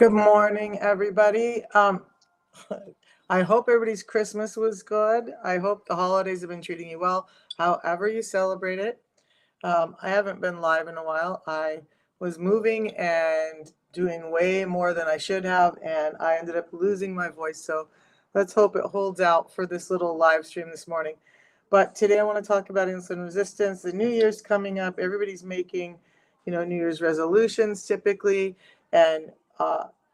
Good morning, everybody. I hope everybody's Christmas was good. I hope the holidays have been treating you well, however you celebrate it. I haven't been live in a while. I was moving and doing way more than I should have, and I ended up losing my voice. So let's hope it holds out for this little live stream this morning. But today I want to talk about insulin resistance. The New Year's coming up. Everybody's making, New Year's resolutions typically, and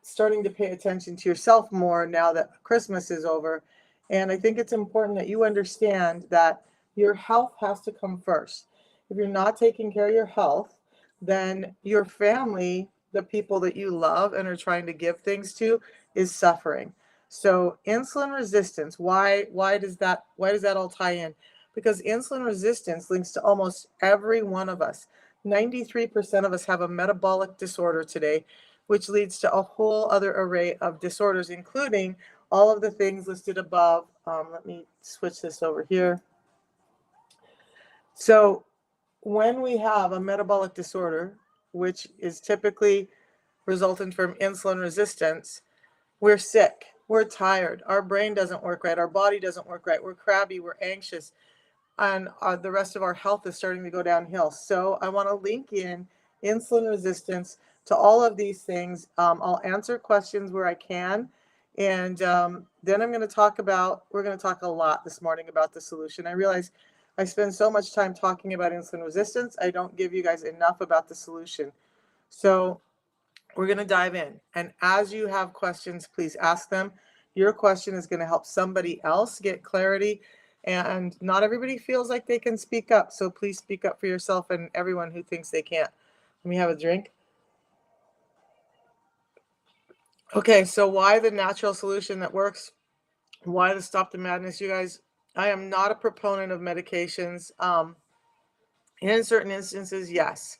starting to pay attention to yourself more now that Christmas is over. And I think it's important that you understand that your health has to come first. If you're not taking care of your health, then your family, the people that you love and are trying to give things to, is suffering. So insulin resistance, why does that all tie in? Because insulin resistance links to almost every one of us. 93% of us have a metabolic disorder today, which leads to a whole other array of disorders, including all of the things listed above. Let me switch this over here. So when we have a metabolic disorder, which is typically resultant from insulin resistance, we're sick, we're tired, our brain doesn't work right, our body doesn't work right, we're crabby, we're anxious, and the rest of our health is starting to go downhill. So I want to link in insulin resistance to all of these things. I'll answer questions where I can. And then we're going to talk a lot this morning about the solution. I realize I spend so much time talking about insulin resistance, I don't give you guys enough about the solution. So we're going to dive in. And as you have questions, please ask them. Your question is going to help somebody else get clarity. And not everybody feels like they can speak up. So please speak up for yourself and everyone who thinks they can't. Let me have a drink. Okay, so why the natural solution that works? Why to stop the madness, you guys? I am not a proponent of medications. In certain instances, yes.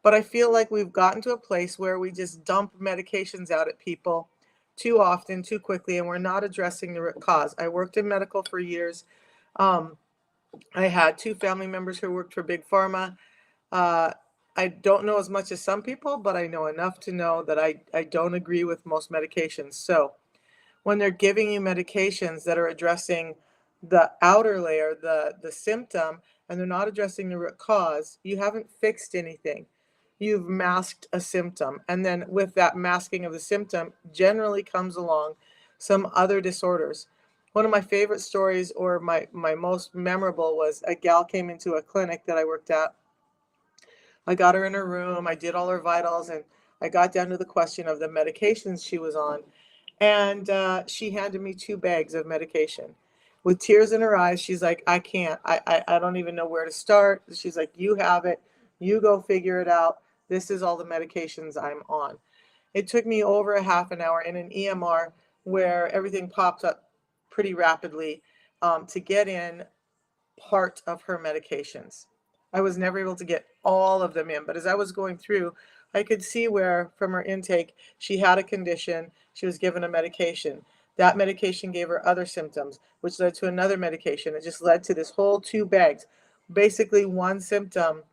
But I feel like we've gotten to a place where we just dump medications out at people too often, too quickly, and we're not addressing the root cause. I worked in medical for years. Um, I had two family members who worked for Big Pharma. Uh, I don't know as much as some people, but I know enough to know that I don't agree with most medications. So when they're giving you medications that are addressing the outer layer, the symptom, and they're not addressing the root cause, you haven't fixed anything. You've masked a symptom. And then with that masking of the symptom generally comes along some other disorders. One of my favorite stories, or my most memorable, was a gal came into a clinic that I worked at. I got her in her room, I did all her vitals, and I got down to the question of the medications she was on. And she handed me 2 bags of medication. With tears in her eyes, she's like, I can't. I don't even know where to start. She's like, you have it. You go figure it out. This is all the medications I'm on. It took me over a half an hour in an EMR where everything pops up pretty rapidly to get in part of her medications. I was never able to get all of them in, but as I was going through, I could see where from her intake she had a condition, she was given a medication. That medication gave her other symptoms, which led to another medication. It just led to this whole 2 bags. Basically, one symptom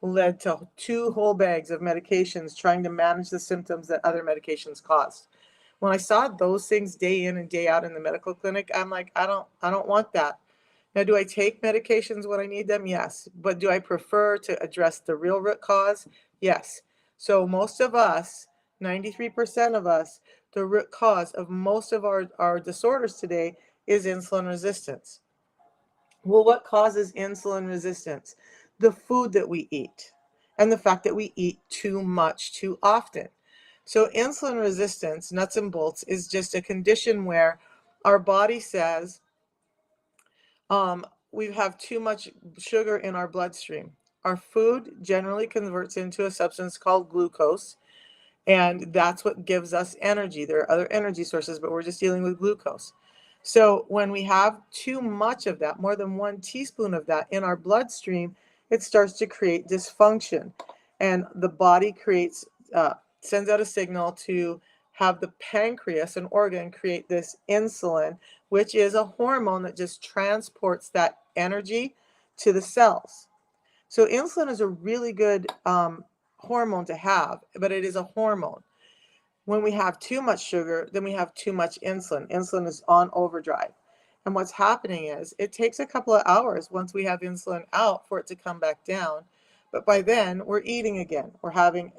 led to 2 whole bags of medications trying to manage the symptoms that other medications caused. When I saw those things day in and day out in the medical clinic, I'm like, I don't want that. Now, do I take medications when I need them? Yes. But do I prefer to address the real root cause? Yes. So most of us, 93% of us, the root cause of most of our disorders today is insulin resistance. Well, what causes insulin resistance? The food that we eat and the fact that we eat too much too often. So insulin resistance, nuts and bolts, is just a condition where our body says, we have too much sugar in our bloodstream. Our food generally converts into a substance called glucose, and that's what gives us energy. There are other energy sources, but we're just dealing with glucose. So when we have too much of that, more than 1 teaspoon of that in our bloodstream, it starts to create dysfunction, and the body sends out a signal to have the pancreas, an organ, create this insulin, which is a hormone that just transports that energy to the cells. So insulin is a really good hormone to have, but it is a hormone. When we have too much sugar, then we have too much insulin. Insulin is on overdrive. And what's happening is it takes a couple of hours once we have insulin out for it to come back down. But by then, we're eating again.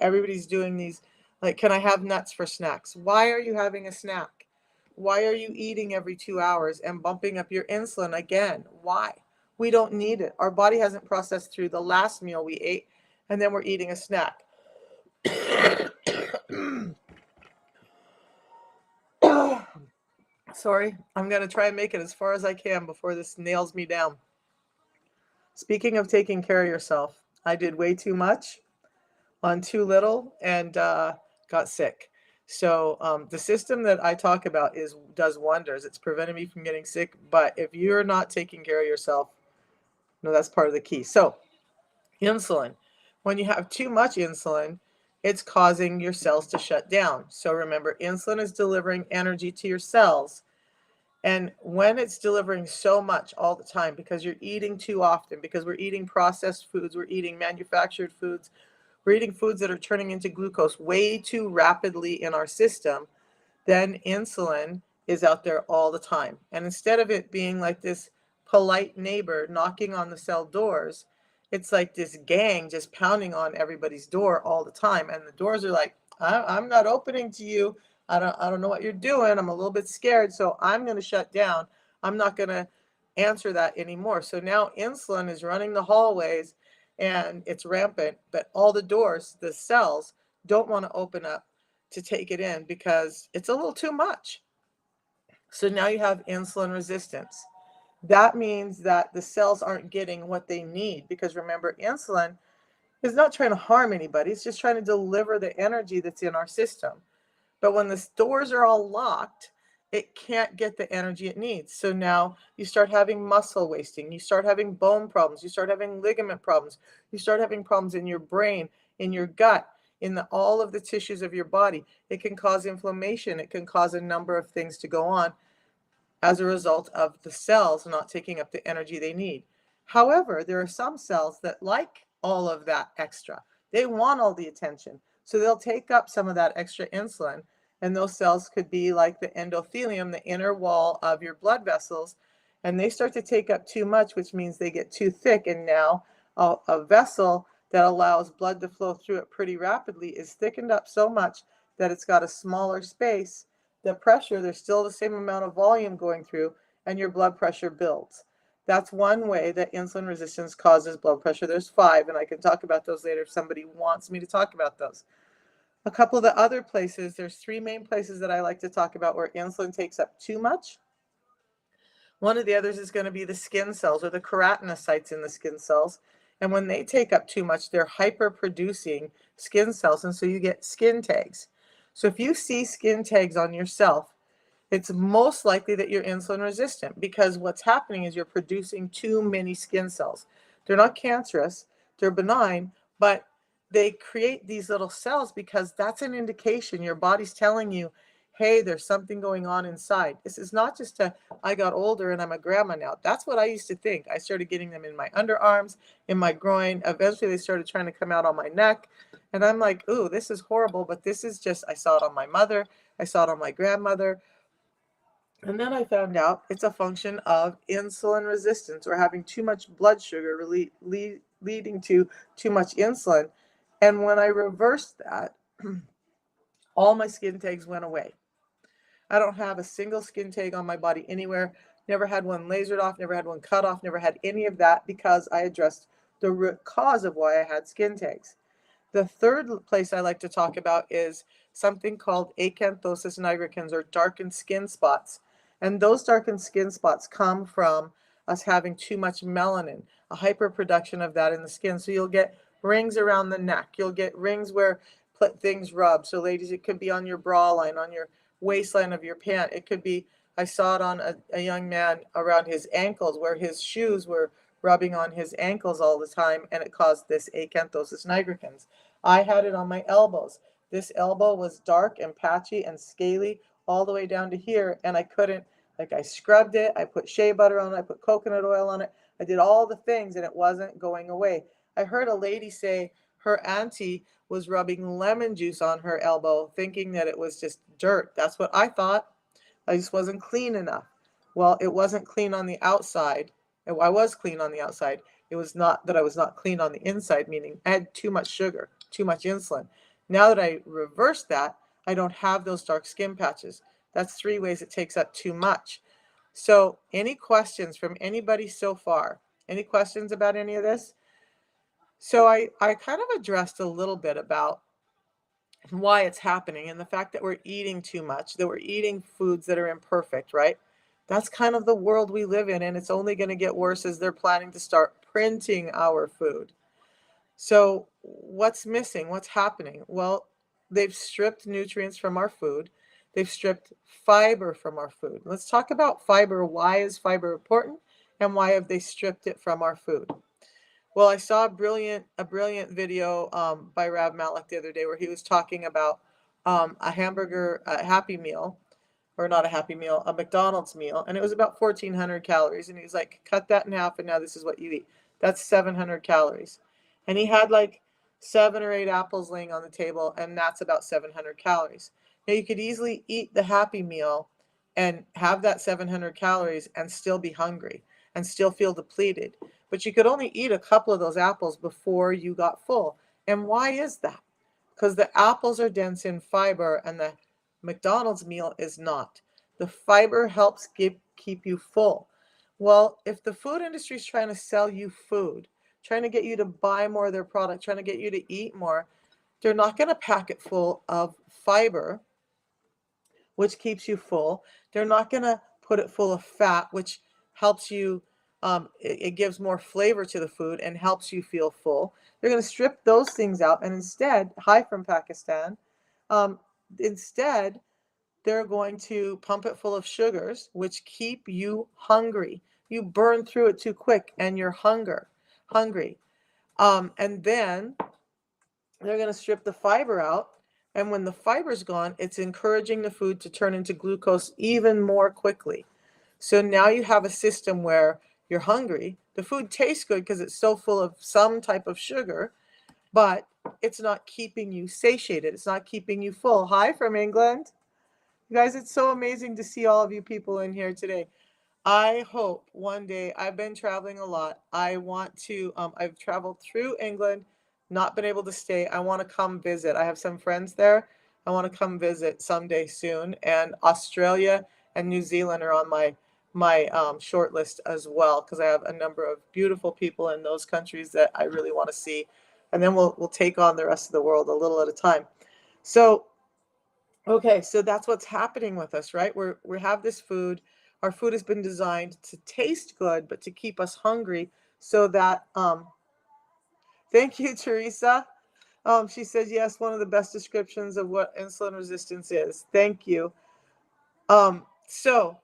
Everybody's doing these, like, can I have nuts for snacks? Why are you having a snack? Why are you eating every 2 hours and bumping up your insulin again? Why? We don't need it. Our body hasn't processed through the last meal we ate, and then we're eating a snack. Sorry, I'm going to try and make it as far as I can before this nails me down. Speaking of taking care of yourself, I did way too much on too little and got sick. So the system that I talk about does wonders. It's prevented me from getting sick. But if you're not taking care of yourself, no, that's part of the key. So insulin, when you have too much insulin, it's causing your cells to shut down. So remember, insulin is delivering energy to your cells. And when it's delivering so much all the time because you're eating too often, because we're eating processed foods, we're eating manufactured foods, we're eating foods that are turning into glucose way too rapidly in our system, then insulin is out there all the time. And instead of it being like this polite neighbor knocking on the cell doors, it's like this gang just pounding on everybody's door all the time. And the doors are like, I'm not opening to you. I don't know what you're doing. I'm a little bit scared. So I'm going to shut down. I'm not going to answer that anymore. So now insulin is running the hallways and it's rampant, but all the doors, the cells, don't want to open up to take it in because it's a little too much. So now you have insulin resistance. That means that the cells aren't getting what they need because remember, insulin is not trying to harm anybody. It's just trying to deliver the energy that's in our system. But when the doors are all locked, it can't get the energy it needs. So now you start having muscle wasting. You start having bone problems. You start having ligament problems. You start having problems in your brain, in your gut, all of the tissues of your body. It can cause inflammation. It can cause a number of things to go on as a result of the cells not taking up the energy they need. However, there are some cells that like all of that extra. They want all the attention. So they'll take up some of that extra insulin. And those cells could be like the endothelium, the inner wall of your blood vessels. And they start to take up too much, which means they get too thick. And now a vessel that allows blood to flow through it pretty rapidly is thickened up so much that it's got a smaller space. The pressure, there's still the same amount of volume going through, and your blood pressure builds. That's one way that insulin resistance causes blood pressure. There's 5, and I can talk about those later if somebody wants me to talk about those. A couple of the other places, there's 3 main places that I like to talk about where insulin takes up too much. One of the others is going to be the skin cells or the keratinocytes in the skin cells. And when they take up too much, they're hyper-producing skin cells, and so you get skin tags. So if you see skin tags on yourself, it's most likely that you're insulin resistant because what's happening is you're producing too many skin cells. They're not cancerous, they're benign, but they create these little cells because that's an indication your body's telling you, hey, there's something going on inside. This is not just I got older and I'm a grandma now. That's what I used to think. I started getting them in my underarms, in my groin. Eventually they started trying to come out on my neck. And I'm like, ooh, this is horrible, but this is just, I saw it on my mother. I saw it on my grandmother. And then I found out it's a function of insulin resistance or having too much blood sugar leading to too much insulin. And when I reversed that, all my skin tags went away. I don't have a single skin tag on my body anywhere. Never had one lasered off, never had one cut off, never had any of that because I addressed the root cause of why I had skin tags. The third place I like to talk about is something called acanthosis nigricans or darkened skin spots. And those darkened skin spots come from us having too much melanin, a hyperproduction of that in the skin. So you'll get rings around the neck. You'll get rings where things rub. So ladies, it could be on your bra line, on your waistline of your pant. It could be, I saw it on a young man around his ankles where his shoes were rubbing on his ankles all the time, and it caused this acanthosis nigricans. I had it on my elbows. This elbow was dark and patchy and scaly all the way down to here, and I couldn't, like I scrubbed it, I put shea butter on it, I put coconut oil on it, I did all the things, and it wasn't going away. I heard a lady say her auntie was rubbing lemon juice on her elbow, thinking that it was just dirt. That's what I thought. I just wasn't clean enough. Well, it wasn't clean on the outside. I was clean on the outside. It was not that I was not clean on the inside, meaning I had too much sugar, too much insulin. Now that I reversed that, I don't have those dark skin patches. That's 3 ways it takes up too much. So, any questions from anybody so far? Any questions about any of this? So, I kind of addressed a little bit about why it's happening and the fact that we're eating too much, that we're eating foods that are imperfect, right? That's kind of the world we live in, and it's only going to get worse as they're planning to start printing our food. So, what's missing? What's happening? Well, they've stripped nutrients from our food. They've stripped fiber from our food. Let's talk about fiber. Why is fiber important? And why have they stripped it from our food? Well, I saw a brilliant video by Rav Malik the other day where he was talking about a hamburger, a Happy Meal, or not a Happy Meal, a McDonald's meal, and it was about 1,400 calories. And he was like, cut that in half, and now this is what you eat. That's 700 calories. And he had like 7 or 8 apples laying on the table, and that's about 700 calories. Now, you could easily eat the Happy Meal and have that 700 calories and still be hungry and still feel depleted. But you could only eat a couple of those apples before you got full. And why is that? Because the apples are dense in fiber and the McDonald's meal is not. The fiber helps keep you full. Well, if the food industry is trying to sell you food, trying to get you to buy more of their product, trying to get you to eat more, they're not going to pack it full of fiber, which keeps you full. They're not going to put it full of fat, which helps you, it gives more flavor to the food and helps you feel full. They're going to strip those things out. And instead, hi from Pakistan, um, instead, they're going to pump it full of sugars, which keep you hungry. You burn through it too quick and you're hungry. And then they're going to strip the fiber out. And when the fiber's gone, it's encouraging the food to turn into glucose even more quickly. So now you have a system where you're hungry. The food tastes good because it's so full of some type of sugar, but it's not keeping you satiated. It's not keeping you full. Hi from England. You guys, it's so amazing to see all of you people in here today. I hope one day, I've been traveling a lot. I want to, I've traveled through England, not been able to stay. I want to come visit. I have some friends there. I want to come visit someday soon. And Australia and New Zealand are on my short list as well, because I have a number of beautiful people in those countries that I really want to see. And then we'll take on the rest of the world a little at a time. So, okay, so that's what's happening with us, right? We have this food. Our food has been designed to taste good, but to keep us hungry so that, thank you, Teresa. She says, yes, one of the best descriptions of what insulin resistance is. Thank you. So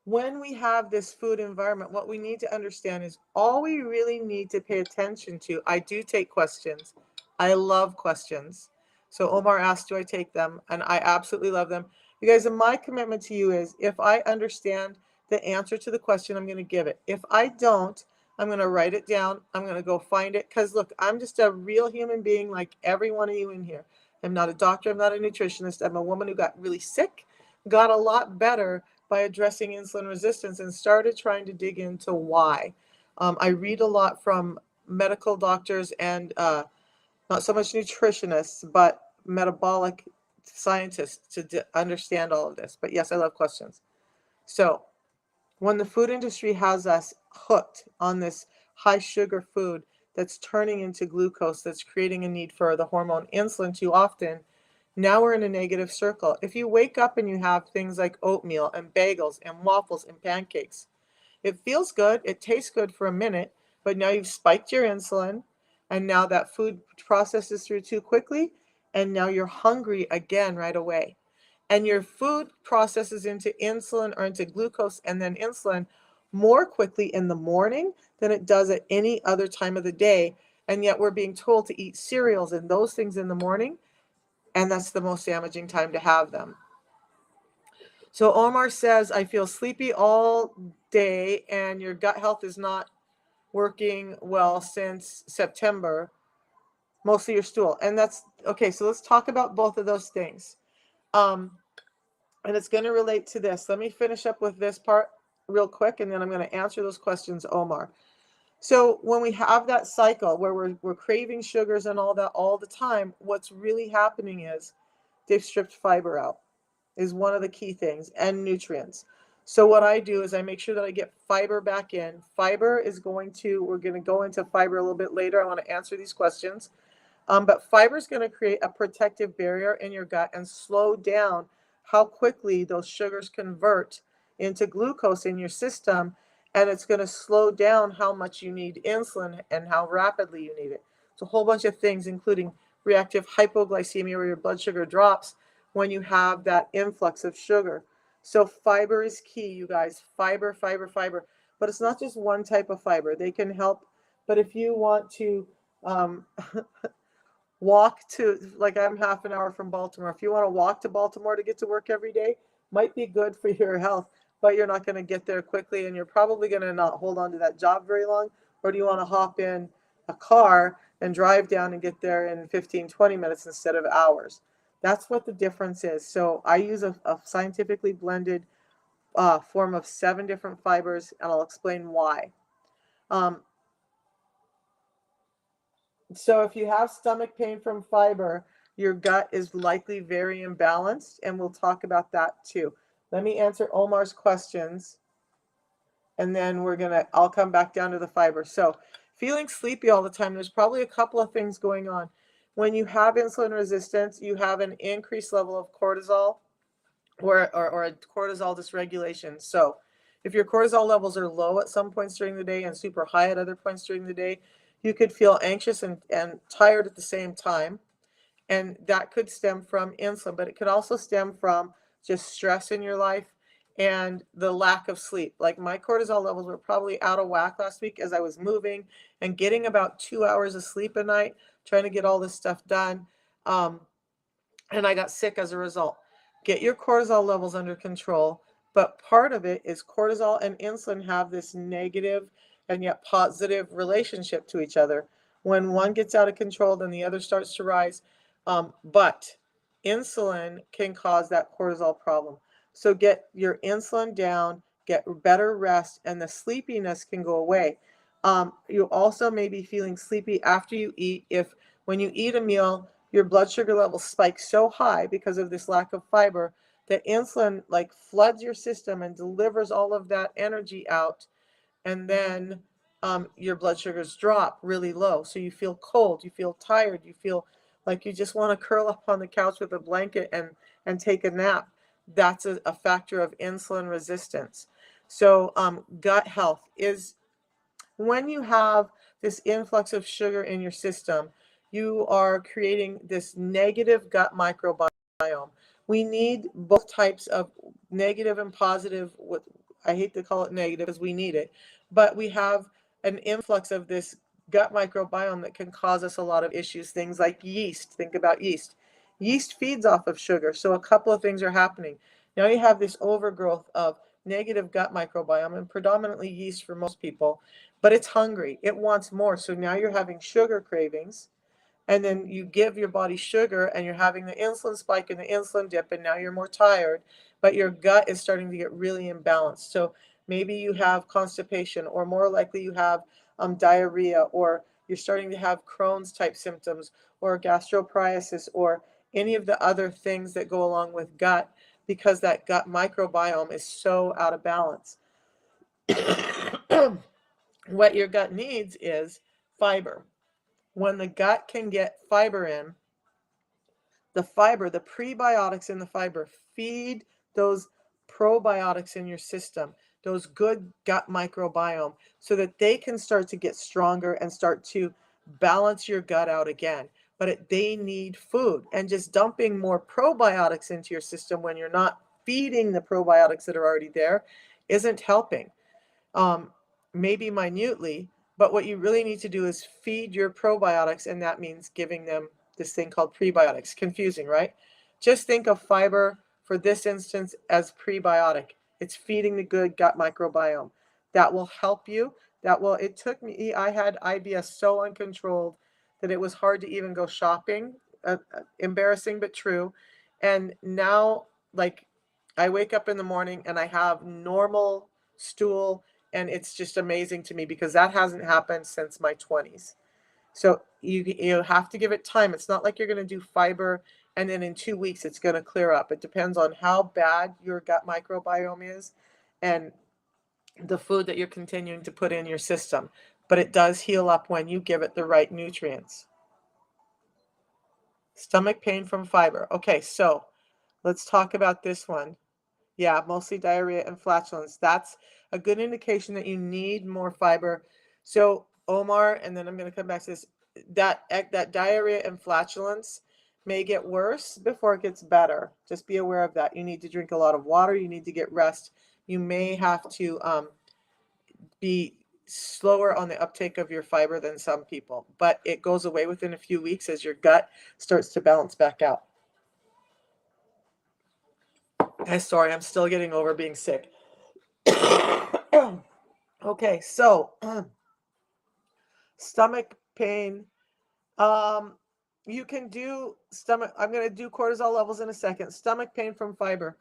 when we have this food environment, what we need to understand is all we really need to pay attention to. I do take questions. I love questions. So Omar asked, do I take them? And I absolutely love them. You guys, and my commitment to you is if I understand the answer to the question, I'm going to give it. If I don't, I'm going to write it down. I'm going to go find it. Because look, I'm just a real human being like every one of you in here. I'm not a doctor. I'm not a nutritionist. I'm a woman who got really sick, got a lot better by addressing insulin resistance, and started trying to dig into why. I read a lot from medical doctors and not so much nutritionists, but metabolic scientists to understand all of this. But yes, I love questions. So when the food industry has us hooked on this high sugar food that's turning into glucose, that's creating a need for the hormone insulin too often, now we're in a negative circle. If you wake up and you have things like oatmeal and bagels and waffles and pancakes, it feels good, it tastes good for a minute, but now you've spiked your insulin, and now that food processes through too quickly, and now you're hungry again right away. And your food processes into insulin or into glucose and then insulin more quickly in the morning than it does at any other time of the day. And yet we're being told to eat cereals and those things in the morning, and that's the most damaging time to have them. So Omar says, I feel sleepy all day and your gut health is not working well since September. mostly your stool. And that's okay. So let's talk about both of those things. Um, and it's going to relate to this. Let me finish up with this part real quick, and then I'm going to answer those questions, Omar. So when we have that cycle where we're craving sugars and all that all the time, what's really happening is they've stripped fiber out, is one of the key things, and nutrients. So what I do is I make sure that I get fiber back in. Fiber is going to, we're going to go into fiber a little bit later. I want to answer these questions. But fiber is going to create a protective barrier in your gut and slow down how quickly those sugars convert into glucose in your system. And it's going to slow down how much you need insulin and how rapidly you need it. It's a whole bunch of things, including reactive hypoglycemia, where your blood sugar drops when you have that influx of sugar. So fiber is key, you guys. Fiber, fiber, fiber. But it's not just one type of fiber. They can help. But if you want to walk to, like, I'm half an hour from Baltimore. If you want to walk to Baltimore to get to work every day, might be good for your health, but you're not going to get there quickly, and you're probably going to not hold on to that job very long. Or do you want to hop in a car and drive down and get there in 15, 20 minutes instead of hours? That's what the difference is. So I use a scientifically blended form of 7 different fibers, and I'll explain why. Um, So if you have stomach pain from fiber, your gut is likely very imbalanced, and we'll talk about that too. Let me answer Omar's questions, and then I'll come back down to the fiber. So feeling sleepy all the time, there's probably a couple of things going on. When you have insulin resistance, you have an increased level of cortisol or a cortisol dysregulation. So if your cortisol levels are low at some points during the day and super high at other points during the day, you could feel anxious and tired at the same time. And that could stem from insulin, but it could also stem from just stress in your life and the lack of sleep. Like, my cortisol levels were probably out of whack last week as I was moving and getting about 2 hours of sleep a night, trying to get all this stuff done. Um, and I got sick as a result. Get your cortisol levels under control. But part of it is cortisol and insulin have this negative and yet positive relationship to each other. When one gets out of control, then the other starts to rise. But insulin can cause that cortisol problem. So get your insulin down, get better rest, and the sleepiness can go away. You also may be feeling sleepy after you eat. If when you eat a meal, your blood sugar levels spike so high because of this lack of fiber that insulin like floods your system and delivers all of that energy out, and then your blood sugars drop really low. So you feel cold, you feel tired, you feel like you just want to curl up on the couch with a blanket and take a nap. That's a factor of insulin resistance. So gut health is when you have this influx of sugar in your system, you are creating this negative gut microbiome. We need both types of negative and positive. What I hate to call it negative because we need it, but we have an influx of this gut microbiome that can cause us a lot of issues. Things like yeast. Think about yeast. Yeast feeds off of sugar, so a couple of things are happening. Now you have this overgrowth of negative gut microbiome, and predominantly yeast for most people, but it's hungry. It wants more. So now you're having sugar cravings, and then you give your body sugar and you're having the insulin spike and the insulin dip, and now you're more tired, but your gut is starting to get really imbalanced. So maybe you have constipation, or more likely you have diarrhea, or you're starting to have Crohn's type symptoms, or gastroparesis, or any of the other things that go along with gut, because that gut microbiome is so out of balance. What your gut needs is fiber. When the gut can get fiber in, the fiber, the prebiotics in the fiber, feed those probiotics in your system, those good gut microbiome, so that they can start to get stronger and start to balance your gut out again. But they need food, and just dumping more probiotics into your system when you're not feeding the probiotics that are already there isn't helping. um, maybe minutely, but what you really need to do is feed your probiotics, and that means giving them this thing called prebiotics. Confusing, right? Just think of fiber for this instance as prebiotic. It's feeding the good gut microbiome. That will help you. It took me, I had IBS so uncontrolled that it was hard to even go shopping. Embarrassing but true. And now, like, I wake up in the morning and I have normal stool, and it's just amazing to me because that hasn't happened since my 20s. So you have to give it time. It's not like you're going to do fiber and then in 2 weeks it's going to clear up. It depends on how bad your gut microbiome is and the food that you're continuing to put in your system. But it does heal up when you give it the right nutrients. Stomach pain from fiber. Okay, so let's talk about this one. Yeah, mostly diarrhea and flatulence. That's a good indication that you need more fiber. So Omar, and then I'm going to come back to this, that diarrhea and flatulence may get worse before it gets better. Just be aware of that. You need to drink a lot of water. You need to get rest. You may have to be slower on the uptake of your fiber than some people, but it goes away within a few weeks as your gut starts to balance back out. Hey, sorry, I'm still getting over being sick. Okay, so stomach pain. You can do stomach. I'm going to do cortisol levels in a second. Stomach pain from fiber.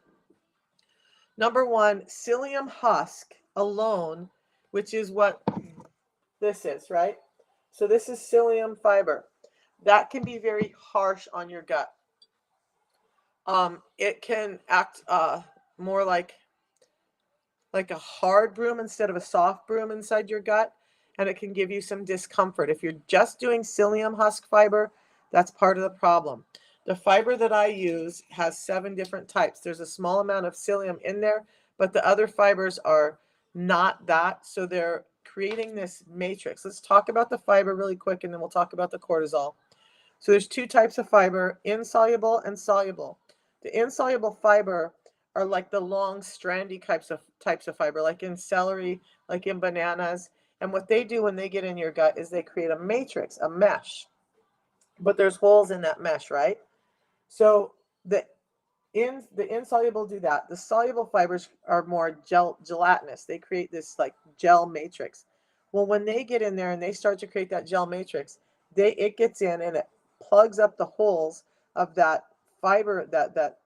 Number one, psyllium husk alone, which is what this is, right? So this is psyllium fiber. That can be very harsh on your gut. It can act more like a hard broom instead of a soft broom inside your gut, and it can give you some discomfort. If you're just doing psyllium husk fiber, that's part of the problem. The fiber that I use has 7 different types. There's a small amount of psyllium in there, but the other fibers are not that, so they're creating this matrix. Let's talk about the fiber really quick, and then we'll talk about the cortisol. So there's 2 types of fiber, insoluble and soluble. The insoluble fiber are like the long strandy types of fiber, like in celery, like in bananas. And what they do when they get in your gut is they create a matrix, a mesh. But there's holes in that mesh, right? So the insoluble do that. The soluble fibers are more gelatinous. They create this like gel matrix. Well, when they get in there and they start to create that gel matrix, it gets in and it plugs up the holes of that fiber, that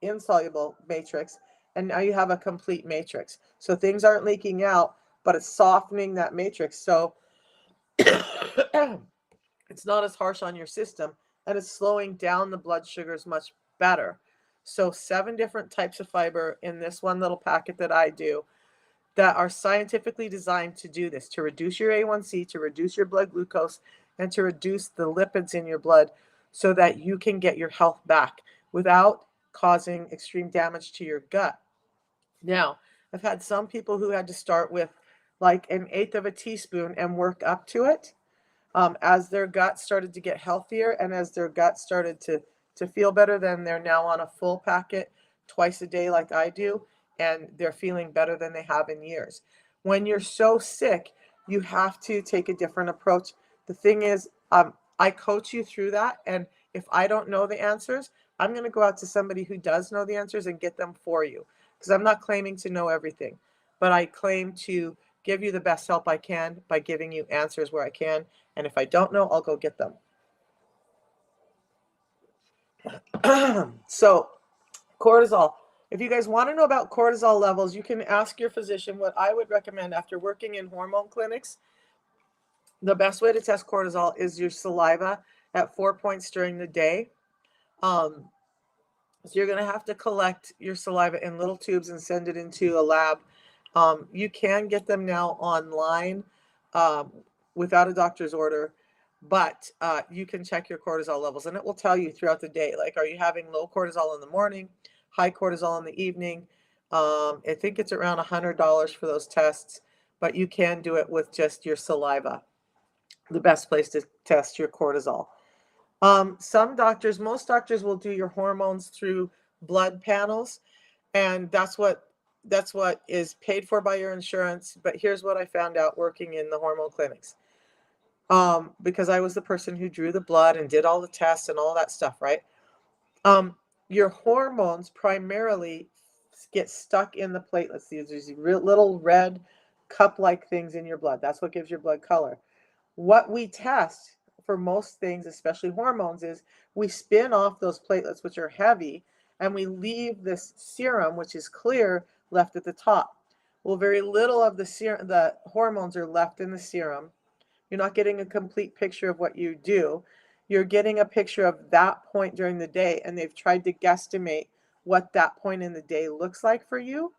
insoluble matrix, and now you have a complete matrix. So things aren't leaking out, but it's softening that matrix. So it's not as harsh on your system, and it's slowing down the blood sugars much better. So 7 different types of fiber in this one little packet that I do that are scientifically designed to do this, to reduce your A1C, to reduce your blood glucose, and to reduce the lipids in your blood so that you can get your health back without causing extreme damage to your gut. Now, I've had some people who had to start with like 1/8 of a teaspoon and work up to it. As their gut started to get healthier and as their gut started to feel better, then they're now on a full packet twice a day like I do, and they're feeling better than they have in years. When you're so sick, you have to take a different approach. The thing is, I coach you through that, and if I don't know the answers, I'm going to go out to somebody who does know the answers and get them for you, because I'm not claiming to know everything, but I claim to give you the best help I can by giving you answers where I can. And if I don't know, I'll go get them. So cortisol. If you guys want to know about cortisol levels, you can ask your physician. What I would recommend after working in hormone clinics, the best way to test cortisol is your saliva at 4 points during the day. So you're going to have to collect your saliva in little tubes and send it into a lab. You can get them now online without a doctor's order, but you can check your cortisol levels, and it will tell you throughout the day, like, are you having low cortisol in the morning, high cortisol in the evening? I think it's around $100 for those tests, but you can do it with just your saliva. The best place to test your cortisol. Most doctors will do your hormones through blood panels, and that's what is paid for by your insurance. But here's what I found out working in the hormone clinics. Because I was the person who drew the blood and did all the tests and all that stuff, right? Your hormones primarily get stuck in the platelets. These little red cup-like things in your blood. That's what gives your blood color. What we test for most things, especially hormones, is we spin off those platelets, which are heavy, and we leave this serum, which is clear, left at the top. Well, very little of the hormones are left in the serum. You're not getting a complete picture of what you do. You're getting a picture of that point during the day, and they've tried to guesstimate what that point in the day looks like for you.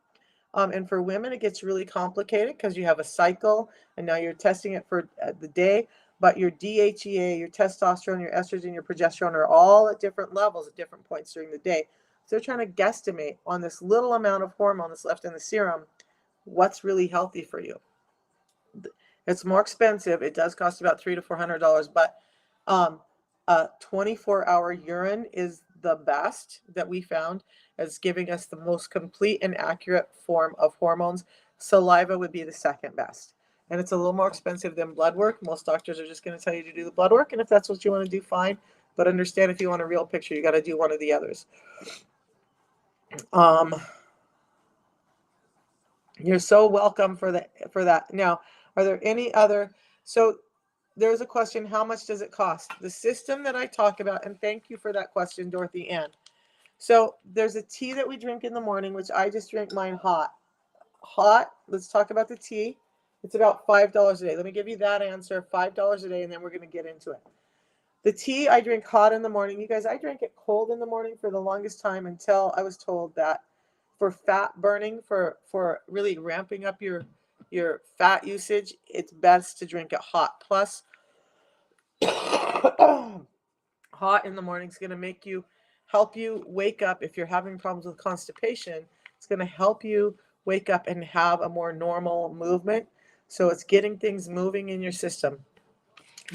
And for women, it gets really complicated because you have a cycle, and now you're testing it for the day. But your DHEA, your testosterone, your estrogen, your progesterone are all at different levels at different points during the day. So they're trying to guesstimate on this little amount of hormone that's left in the serum what's really healthy for you. It's more expensive. It does cost about $300 to $400, but a 24-hour urine is the best that we found as giving us the most complete and accurate form of hormones. Saliva would be the second best. And it's a little more expensive than blood work. Most doctors are just going to tell you to do the blood work, and if that's what you want to do, fine. But understand, if you want a real picture, you got to do one of the others. You're so welcome for that. Now, are there any other? So there's a question, how much does it cost? The system that I talk about, and thank you for that question, Dorothy Ann. So there's a tea that we drink in the morning, which I just drink mine hot. Hot, let's talk about the tea. It's about $5 a day. Let me give you that answer, $5 a day, and then we're going to get into it. The tea I drink hot in the morning. You guys, I drank it cold in the morning for the longest time until I was told that for fat burning, for really ramping up your fat usage, it's best to drink it hot. Plus, hot in the morning is going to help you wake up. If you're having problems with constipation, it's going to help you wake up and have a more normal movement. So it's getting things moving in your system.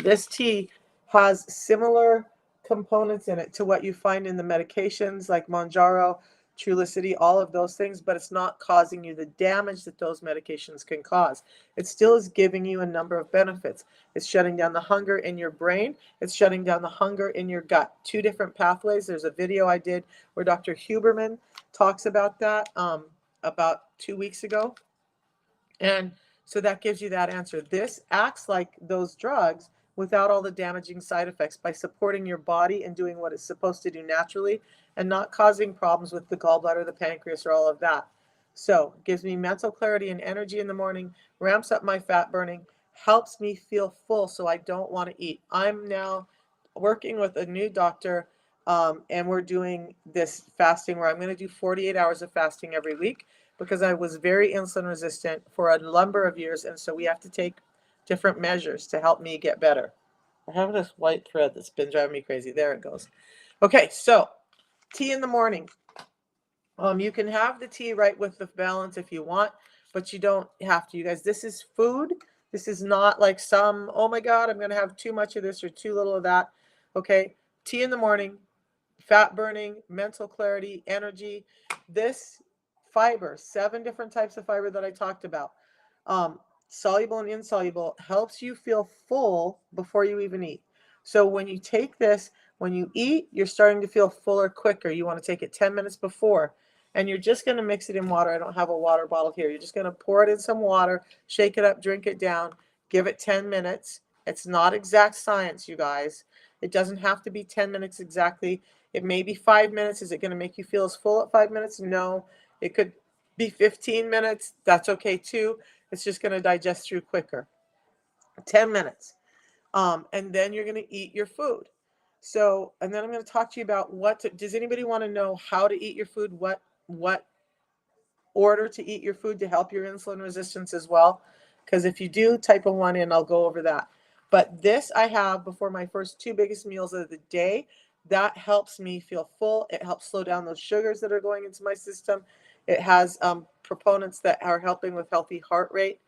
This tea has similar components in it to what you find in the medications like Mounjaro, Trulicity, all of those things, but it's not causing you the damage that those medications can cause. It still is giving you a number of benefits. It's shutting down the hunger in your brain. It's shutting down the hunger in your gut. Two different pathways. There's a video I did where Dr. Huberman talks about that about 2 weeks ago. And so that gives you that answer. This acts like those drugs without all the damaging side effects by supporting your body and doing what it's supposed to do naturally and not causing problems with the gallbladder, the pancreas, or all of that. So it gives me mental clarity and energy in the morning, ramps up my fat burning, helps me feel full so I don't want to eat. I'm now working with a new doctor, and we're doing this fasting where I'm going to do 48 hours of fasting every week because I was very insulin resistant for a number of years, and so we have to take different measures to help me get better. I have this white thread that's been driving me crazy. There it goes. Okay, so tea in the morning. You can have the tea right with the balance if you want, but you don't have to. You guys, this is food. This is not like some, oh my God, I'm going to have too much of this or too little of that. Okay, tea in the morning, fat burning, mental clarity, energy. This fiber, 7 different types of fiber that I talked about, soluble and insoluble, helps you feel full before you even eat. So when you take this, when you eat, you're starting to feel fuller quicker. You want to take it 10 minutes before, and you're just going to mix it in water. I don't have a water bottle here. You're just going to pour it in some water, shake it up, drink it down, give it 10 minutes. It's not exact science, you guys. It doesn't have to be 10 minutes exactly. It may be 5 minutes. Is it going to make you feel as full at 5 minutes? No. It could be 15 minutes. That's okay too. It's just going to digest through quicker. 10 minutes. And then you're going to eat your food. So, and then I'm going to talk to you about does anybody want to know how to eat your food? What order to eat your food to help your insulin resistance as well? Because if you do, type a 1 in, I'll go over that. But this I have before my first 2 biggest meals of the day. That helps me feel full. It helps slow down those sugars that are going into my system. It has proponents that are helping with healthy heart rate.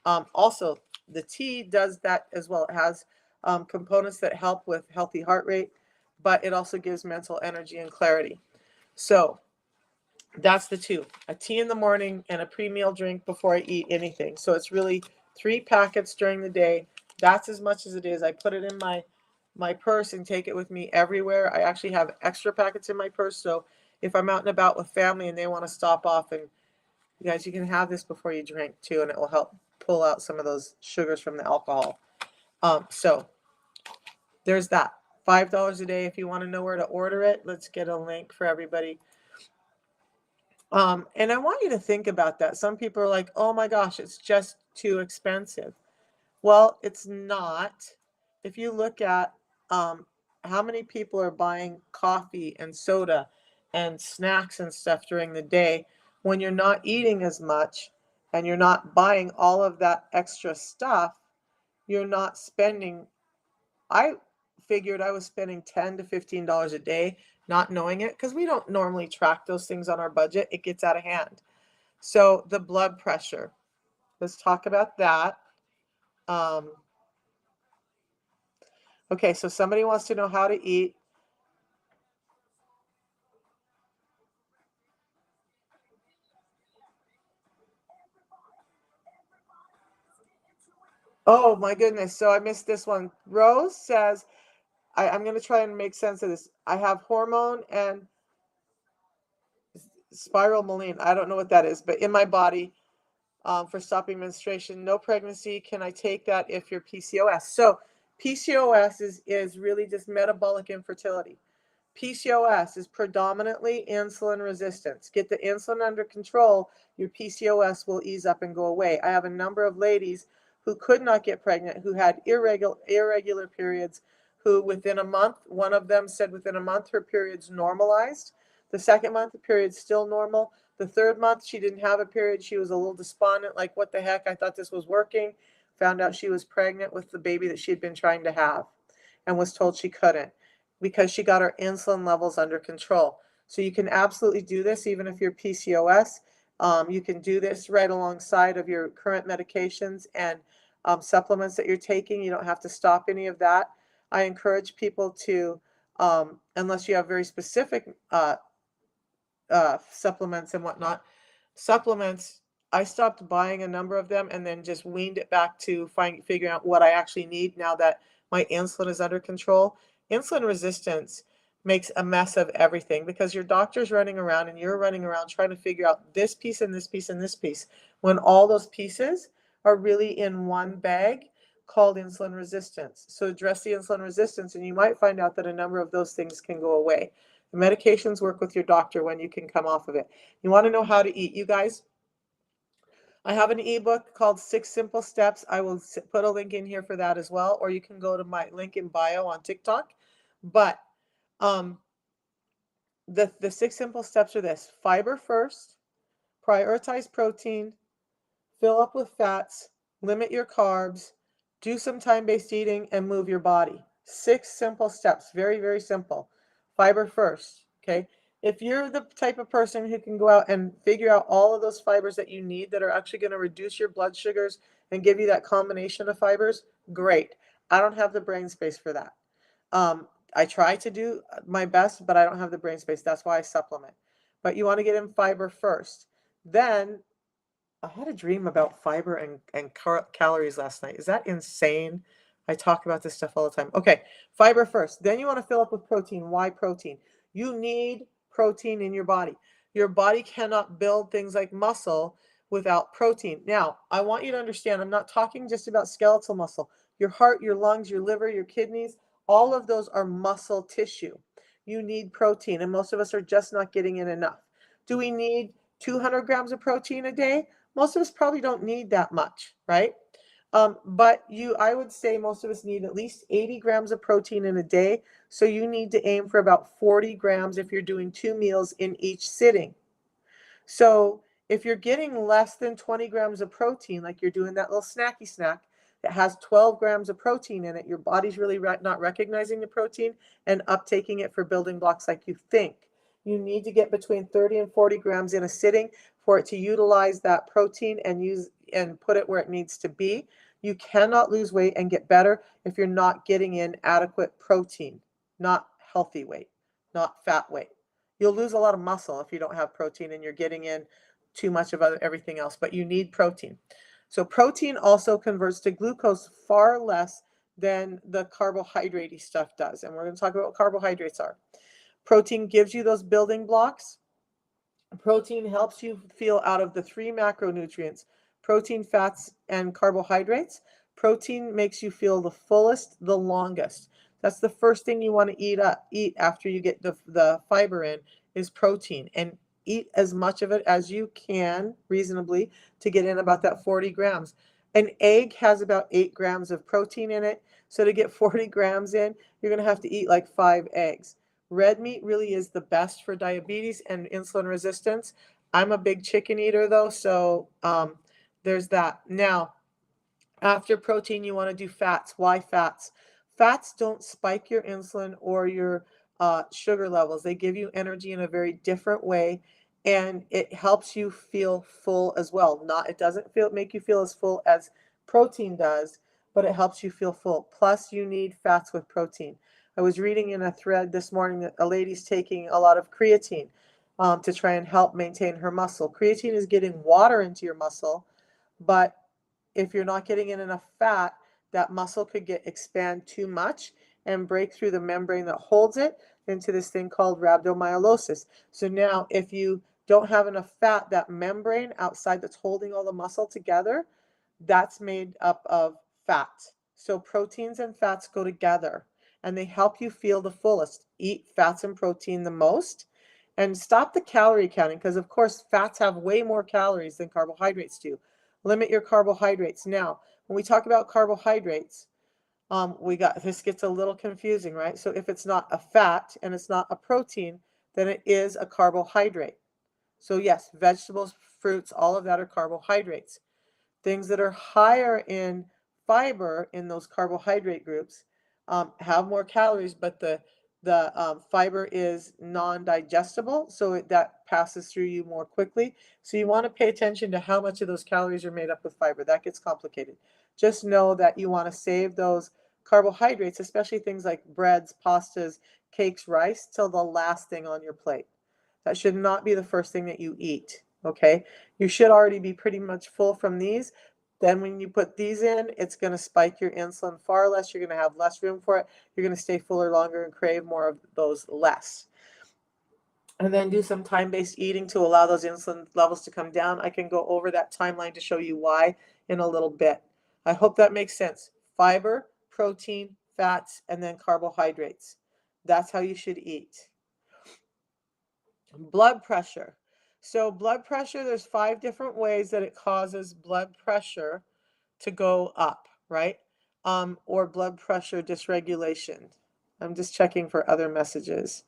Also, the tea does that as well. It has components that help with healthy heart rate, but it also gives mental energy and clarity. So that's the 2, a tea in the morning and a pre-meal drink before I eat anything. So it's really 3 packets during the day. That's as much as it is. I put it in my purse and take it with me everywhere. I actually have extra packets in my purse. So if I'm out and about with family and they want to stop off, and you guys, you can have this before you drink too, and it will help pull out some of those sugars from the alcohol. So there's that. $5 a day. If you want to know where to order it, let's get a link for everybody. And I want you to think about that. Some people are like, oh my gosh, it's just too expensive. Well, it's not. If you look at how many people are buying coffee and soda and snacks and stuff during the day when you're not eating as much and you're not buying all of that extra stuff, you're not spending. I figured I was spending $10 to $15 a day, not knowing it, because we don't normally track those things on our budget. It gets out of hand. So the blood pressure, let's talk about that. Um, okay, so somebody wants to know how to eat. Oh my goodness, so I missed this one. Rose says, I'm going to try and make sense of this. I have hormone and spiral maline. I don't know what that is, but in my body for stopping menstruation. No pregnancy. Can I take that if you're PCOS? So PCOS is really just metabolic infertility. PCOS is predominantly insulin resistance. Get the insulin under control, your PCOS will ease up and go away. I have a number of ladies who could not get pregnant, who had irregular periods, who within a month, one of them said within a month her periods normalized. The second month, the period's still normal. The third month, she didn't have a period. She was a little despondent, like, what the heck? I thought this was working. Found out she was pregnant with the baby that she had been trying to have and was told she couldn't because she got her insulin levels under control. So you can absolutely do this even if you're PCOS. You can do this right alongside of your current medications and supplements that you're taking. You don't have to stop any of that. I encourage people to, unless you have very specific supplements and whatnot. Supplements, I stopped buying a number of them and then just weaned it back to figuring out what I actually need now that my insulin is under control. Insulin resistance makes a mess of everything because your doctor's running around and you're running around trying to figure out this piece and this piece and this piece when all those pieces are really in one bag called insulin resistance. So address the insulin resistance and you might find out that a number of those things can go away. The medications work with your doctor when you can come off of it. You want to know how to eat, you guys? I have an ebook called 6 Simple Steps. I will put a link in here for that as well, or you can go to my link in bio on TikTok. But the 6 simple steps are this: fiber first, prioritize protein, fill up with fats, limit your carbs, do some time-based eating, and move your body. 6 simple steps, very, very simple. Fiber first, okay? If you're the type of person who can go out and figure out all of those fibers that you need that are actually going to reduce your blood sugars and give you that combination of fibers, great. I don't have the brain space for that. I try to do my best, but I don't have the brain space. That's why I supplement. But you want to get in fiber first. Then I had a dream about fiber and calories last night. Is that insane? I talk about this stuff all the time. Okay, fiber first. Then you want to fill up with protein. Why protein? You need protein in your body. Your body cannot build things like muscle without protein. Now, I want you to understand, I'm not talking just about skeletal muscle. Your heart, your lungs, your liver, your kidneys, all of those are muscle tissue. You need protein, and most of us are just not getting in enough. Do we need 200 grams of protein a day? Most of us probably don't need that much, right? But I would say most of us need at least 80 grams of protein in a day. So you need to aim for about 40 grams if you're doing 2 meals in each sitting. So if you're getting less than 20 grams of protein, like you're doing that little snacky snack that has 12 grams of protein in it, your body's really not recognizing the protein and uptaking it for building blocks like you think. You need to get between 30 and 40 grams in a sitting for it to utilize that protein and put it where it needs to be. You cannot lose weight and get better if you're not getting in adequate protein, not healthy weight, not fat weight. You'll lose a lot of muscle if you don't have protein and you're getting in too much of everything else, but you need protein. So protein also converts to glucose far less than the carbohydrate stuff does. And we're going to talk about what carbohydrates are. Protein gives you those building blocks. Protein helps you feel out of the 3 macronutrients, protein, fats, and carbohydrates. Protein makes you feel the fullest, the longest. That's the first thing you want to eat after you get the fiber in is protein, and eat as much of it as you can reasonably to get in about that 40 grams. An egg has about 8 grams of protein in it. So to get 40 grams in, you're going to have to eat like 5 eggs. Red meat really is the best for diabetes and insulin resistance. I'm a big chicken eater though, so there's that. Now, after protein, you want to do fats. Why fats? Fats don't spike your insulin or your sugar levels. They give you energy in a very different way, and it helps you feel full as well. Not, it doesn't make you feel as full as protein does, but it helps you feel full. Plus, you need fats with protein. I was reading in a thread this morning that a lady's taking a lot of creatine to try and help maintain her muscle. Creatine is getting water into your muscle, but if you're not getting in enough fat, that muscle could expand too much and break through the membrane that holds it into this thing called rhabdomyolysis. So now if you don't have enough fat, that membrane outside that's holding all the muscle together, that's made up of fat. So proteins and fats go together and they help you feel the fullest. Eat fats and protein the most and stop the calorie counting, because of course fats have way more calories than carbohydrates do. Limit your carbohydrates. Now, when we talk about carbohydrates, this gets a little confusing, right? So if it's not a fat and it's not a protein, then it is a carbohydrate. So yes, vegetables, fruits, all of that are carbohydrates. Things that are higher in fiber in those carbohydrate groups have more calories, but the fiber is non-digestible, so that passes through you more quickly. So you want to pay attention to how much of those calories are made up with fiber. That gets complicated. Just know that you want to save those carbohydrates, especially things like breads, pastas, cakes, rice, till the last thing on your plate. That should not be the first thing that you eat, okay? You should already be pretty much full from these. Then when you put these in, it's going to spike your insulin far less. You're going to have less room for it. You're going to stay fuller longer and crave more of those less. And then do some time-based eating to allow those insulin levels to come down. I can go over that timeline to show you why in a little bit. I hope that makes sense. Fiber, protein, fats, and then carbohydrates. That's how you should eat. Blood pressure. So blood pressure, there's 5 different ways that it causes blood pressure to go up, right? Or blood pressure dysregulation. I'm just checking for other messages.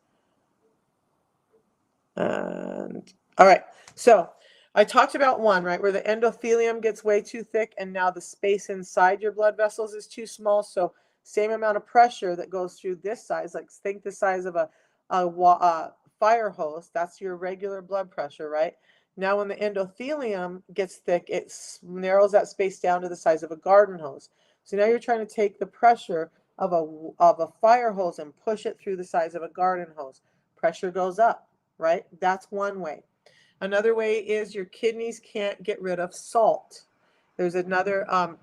And all right, so I talked about one, right, where the endothelium gets way too thick and now the space inside your blood vessels is too small. So same amount of pressure that goes through this size, like think the size of a fire hose, that's your regular blood pressure, right? Now when the endothelium gets thick, it narrows that space down to the size of a garden hose. So now you're trying to take the pressure of a fire hose and push it through the size of a garden hose. Pressure goes up, right? That's one way. Another way is your kidneys can't get rid of salt. There's another, I'm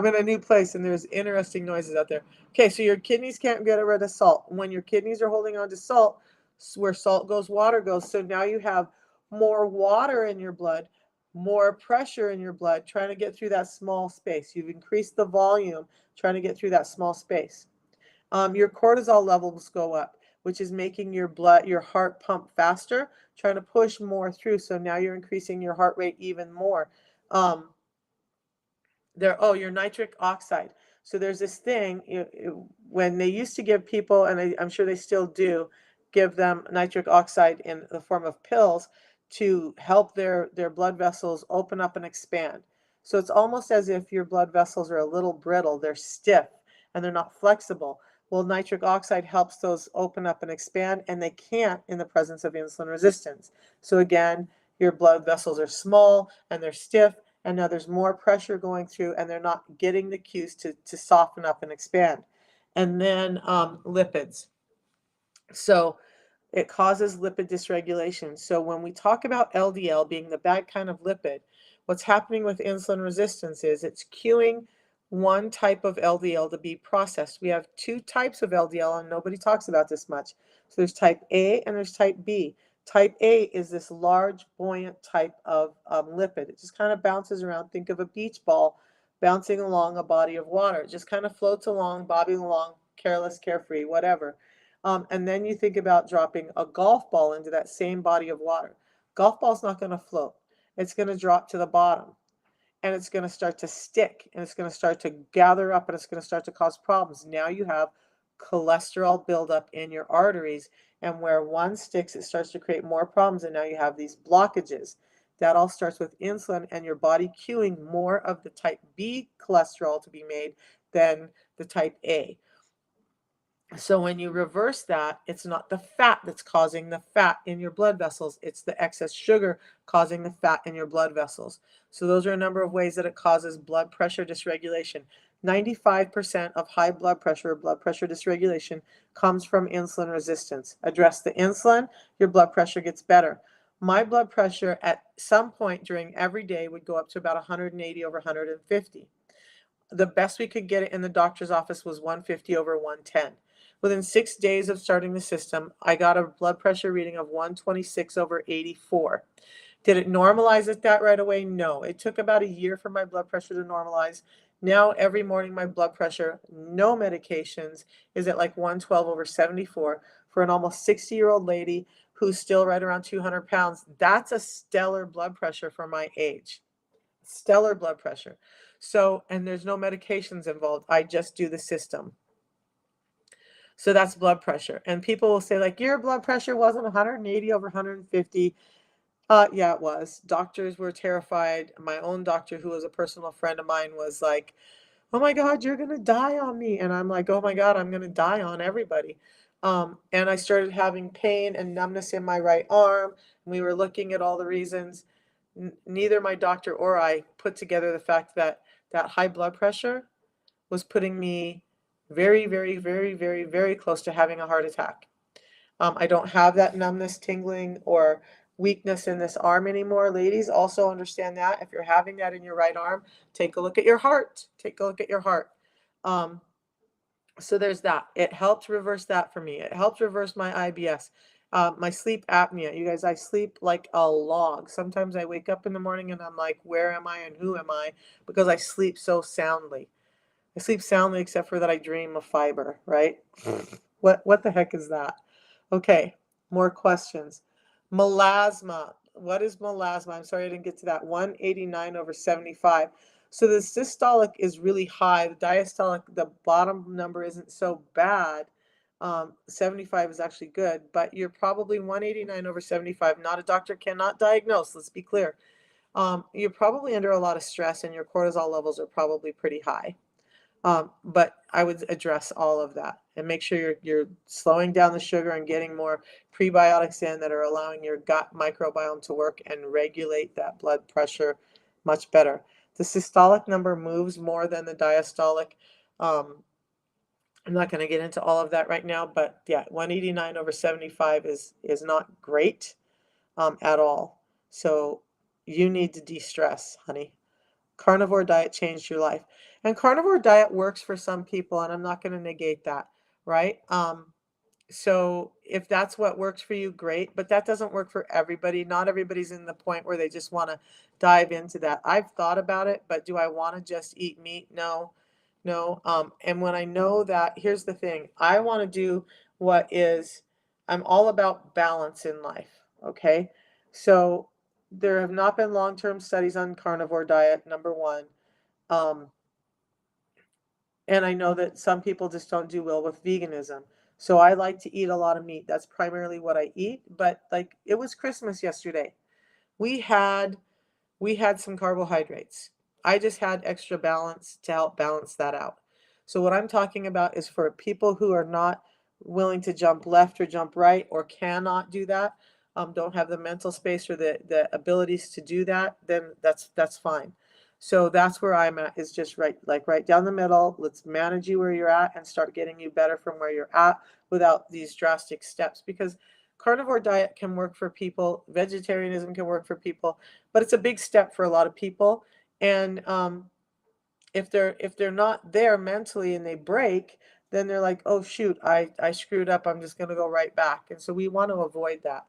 in a new place and there's interesting noises out there. Okay, so your kidneys can't get rid of salt. When your kidneys are holding on to salt, where salt goes, water goes. So now you have more water in your blood, more pressure in your blood, trying to get through that small space. You've increased the volume trying to get through that small space. Your cortisol levels go up, which is making your heart pump faster, trying to push more through. So now you're increasing your heart rate even more. Your nitric oxide. So there's this thing when they used to give people, and I'm sure they still do, give them nitric oxide in the form of pills to help their blood vessels open up and expand. So it's almost as if your blood vessels are a little brittle, they're stiff and they're not flexible. Well, nitric oxide helps those open up and expand, and they can't in the presence of insulin resistance. So again, your blood vessels are small and they're stiff, and now there's more pressure going through and they're not getting the cues to soften up and expand. And then lipids. So it causes lipid dysregulation. So when we talk about LDL being the bad kind of lipid, what's happening with insulin resistance is it's cueing one type of LDL to be processed. We have 2 types of LDL, and nobody talks about this much. So there's type A and there's type B. Type A is this large, buoyant type of lipid. It just kind of bounces around. Think of a beach ball bouncing along a body of water. It just kind of floats along, bobbing along, careless, carefree, whatever. And then you think about dropping a golf ball into that same body of water. Golf ball's not going to float. It's going to drop to the bottom, and it's going to start to stick, and it's going to start to gather up, and it's going to start to cause problems. Now you have cholesterol buildup in your arteries, and where one sticks, it starts to create more problems, and now you have these blockages. That all starts with insulin and your body cueing more of the type B cholesterol to be made than the type A. So when you reverse that, it's not the fat that's causing the fat in your blood vessels. It's the excess sugar causing the fat in your blood vessels. So those are a number of ways that it causes blood pressure dysregulation. 95% of high blood pressure or blood pressure dysregulation comes from insulin resistance. Address the insulin, your blood pressure gets better. My blood pressure at some point during every day would go up to about 180 over 150. The best we could get it in the doctor's office was 150 over 110. Within 6 days of starting the system, I got a blood pressure reading of 126 over 84. Did it normalize it that right away? No. It took about a year for my blood pressure to normalize. Now, every morning, my blood pressure, no medications, is at like 112 over 74 for an almost 60-year-old lady who's still right around 200 pounds. That's a stellar blood pressure for my age. Stellar blood pressure. So, and there's no medications involved. I just do the system. So that's blood pressure. And people will say, like, your blood pressure wasn't 180 over 150. Yeah, it was. Doctors were terrified. My own doctor, who was a personal friend of mine, was like, oh my God, you're going to die on me. And I'm like, oh my God, I'm going to die on everybody. And I started having pain and numbness in my right arm. We were looking at all the reasons. Neither my doctor or I put together the fact that that high blood pressure was putting me very, very, very, very, very close to having a heart attack. I don't have that numbness, tingling, or weakness in this arm anymore. Ladies, also understand that if you're having that in your right arm, take a look at your heart. Take a look at your heart. Um, so there's that. It helped reverse that for me. It helped reverse my IBS. My sleep apnea. You guys, I sleep like a log. Sometimes I wake up in the morning and I'm like, where am I and who am I? Because I sleep so soundly. I sleep soundly except for that I dream of fiber, right? What the heck is that? Okay, more questions. Melasma. What is melasma? I'm sorry I didn't get to that. 189 over 75. So the systolic is really high. The diastolic, the bottom number isn't so bad. 75 is actually good, but you're probably 189 over 75. Not a doctor cannot diagnose, let's be clear. You're probably under a lot of stress and your cortisol levels are probably pretty high. But I would address all of that and make sure you're slowing down the sugar and getting more prebiotics in that are allowing your gut microbiome to work and regulate that blood pressure much better. The systolic number moves more than the diastolic. Um, I'm not going to get into all of that right now, but yeah, 189 over 75 is not great at all. So you need to de-stress, honey. Carnivore diet changed your life. And carnivore diet works for some people, and I'm not going to negate that, right? So if that's what works for you, great, but that doesn't work for everybody. Not everybody's in the point where they just want to dive into that. I've thought about it, but do I want to just eat meat? No, no. And when I know that, here's the thing, I want to do what is, I'm all about balance in life, okay? So there have not been long-term studies on carnivore diet, number one. Um, and I know that some people just don't do well with veganism. So I like to eat a lot of meat. That's primarily what I eat. But like it was Christmas yesterday. We had we had some carbohydrates. I just had extra balance to help balance that out. So what I'm talking about is for people who are not willing to jump left or jump right or cannot do that, don't have the mental space or the abilities to do that, then that's fine. So that's where I'm at, is just right down the middle. Let's manage you where you're at and start getting you better from where you're at without these drastic steps, because carnivore diet can work for people, vegetarianism can work for people, but it's a big step for a lot of people. And if they're not there mentally and they break, then they're like, oh shoot, I screwed up, I'm just going to go right back. And so we want to avoid that.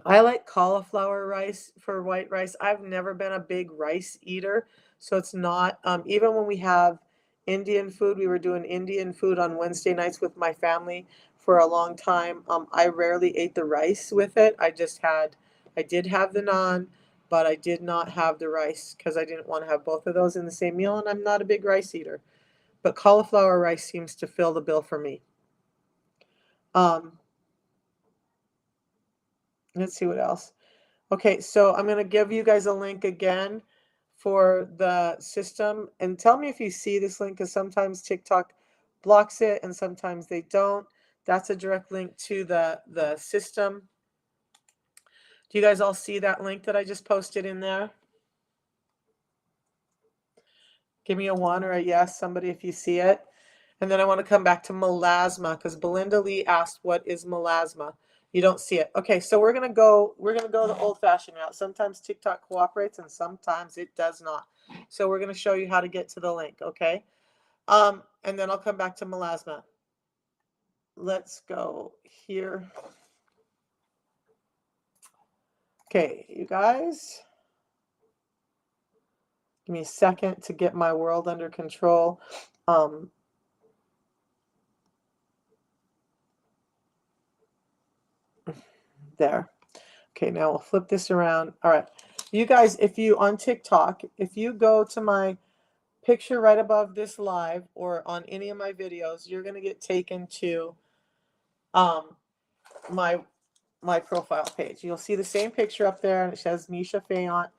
I like cauliflower rice for white rice. I've never been a big rice eater, So it's not, even when we have Indian food, we were doing Indian food on Wednesday nights with my family for a long time. I rarely ate the rice with it. I did have the naan, but I did not have the rice because I didn't want to have both of those in the same meal, and I'm not a big rice eater. But cauliflower rice seems to fill the bill for me. Um, let's see what else. Okay, so I'm going to give you guys a link again for the system, and tell me if you see this link, because sometimes TikTok blocks it and sometimes they don't. That's a direct link to the system. Do you guys all see that link that I just posted in there? Give me a 1 or a yes, somebody, if you see it. And then I want to come back to melasma, because Belinda Lee asked, what is melasma? You don't see it. Okay, so we're gonna go the old-fashioned route. Sometimes TikTok cooperates and sometimes it does not. So we're gonna show you how to get to the link, okay? And then I'll come back to melasma. Let's go here. Okay, you guys. Give me a second to get my world under control. There. Okay, now we'll flip this around. All right. You guys, if you on TikTok, if you go to my picture right above this live or on any of my videos, you're going to get taken to my profile page. You'll see the same picture up there and it says Misha Fayant.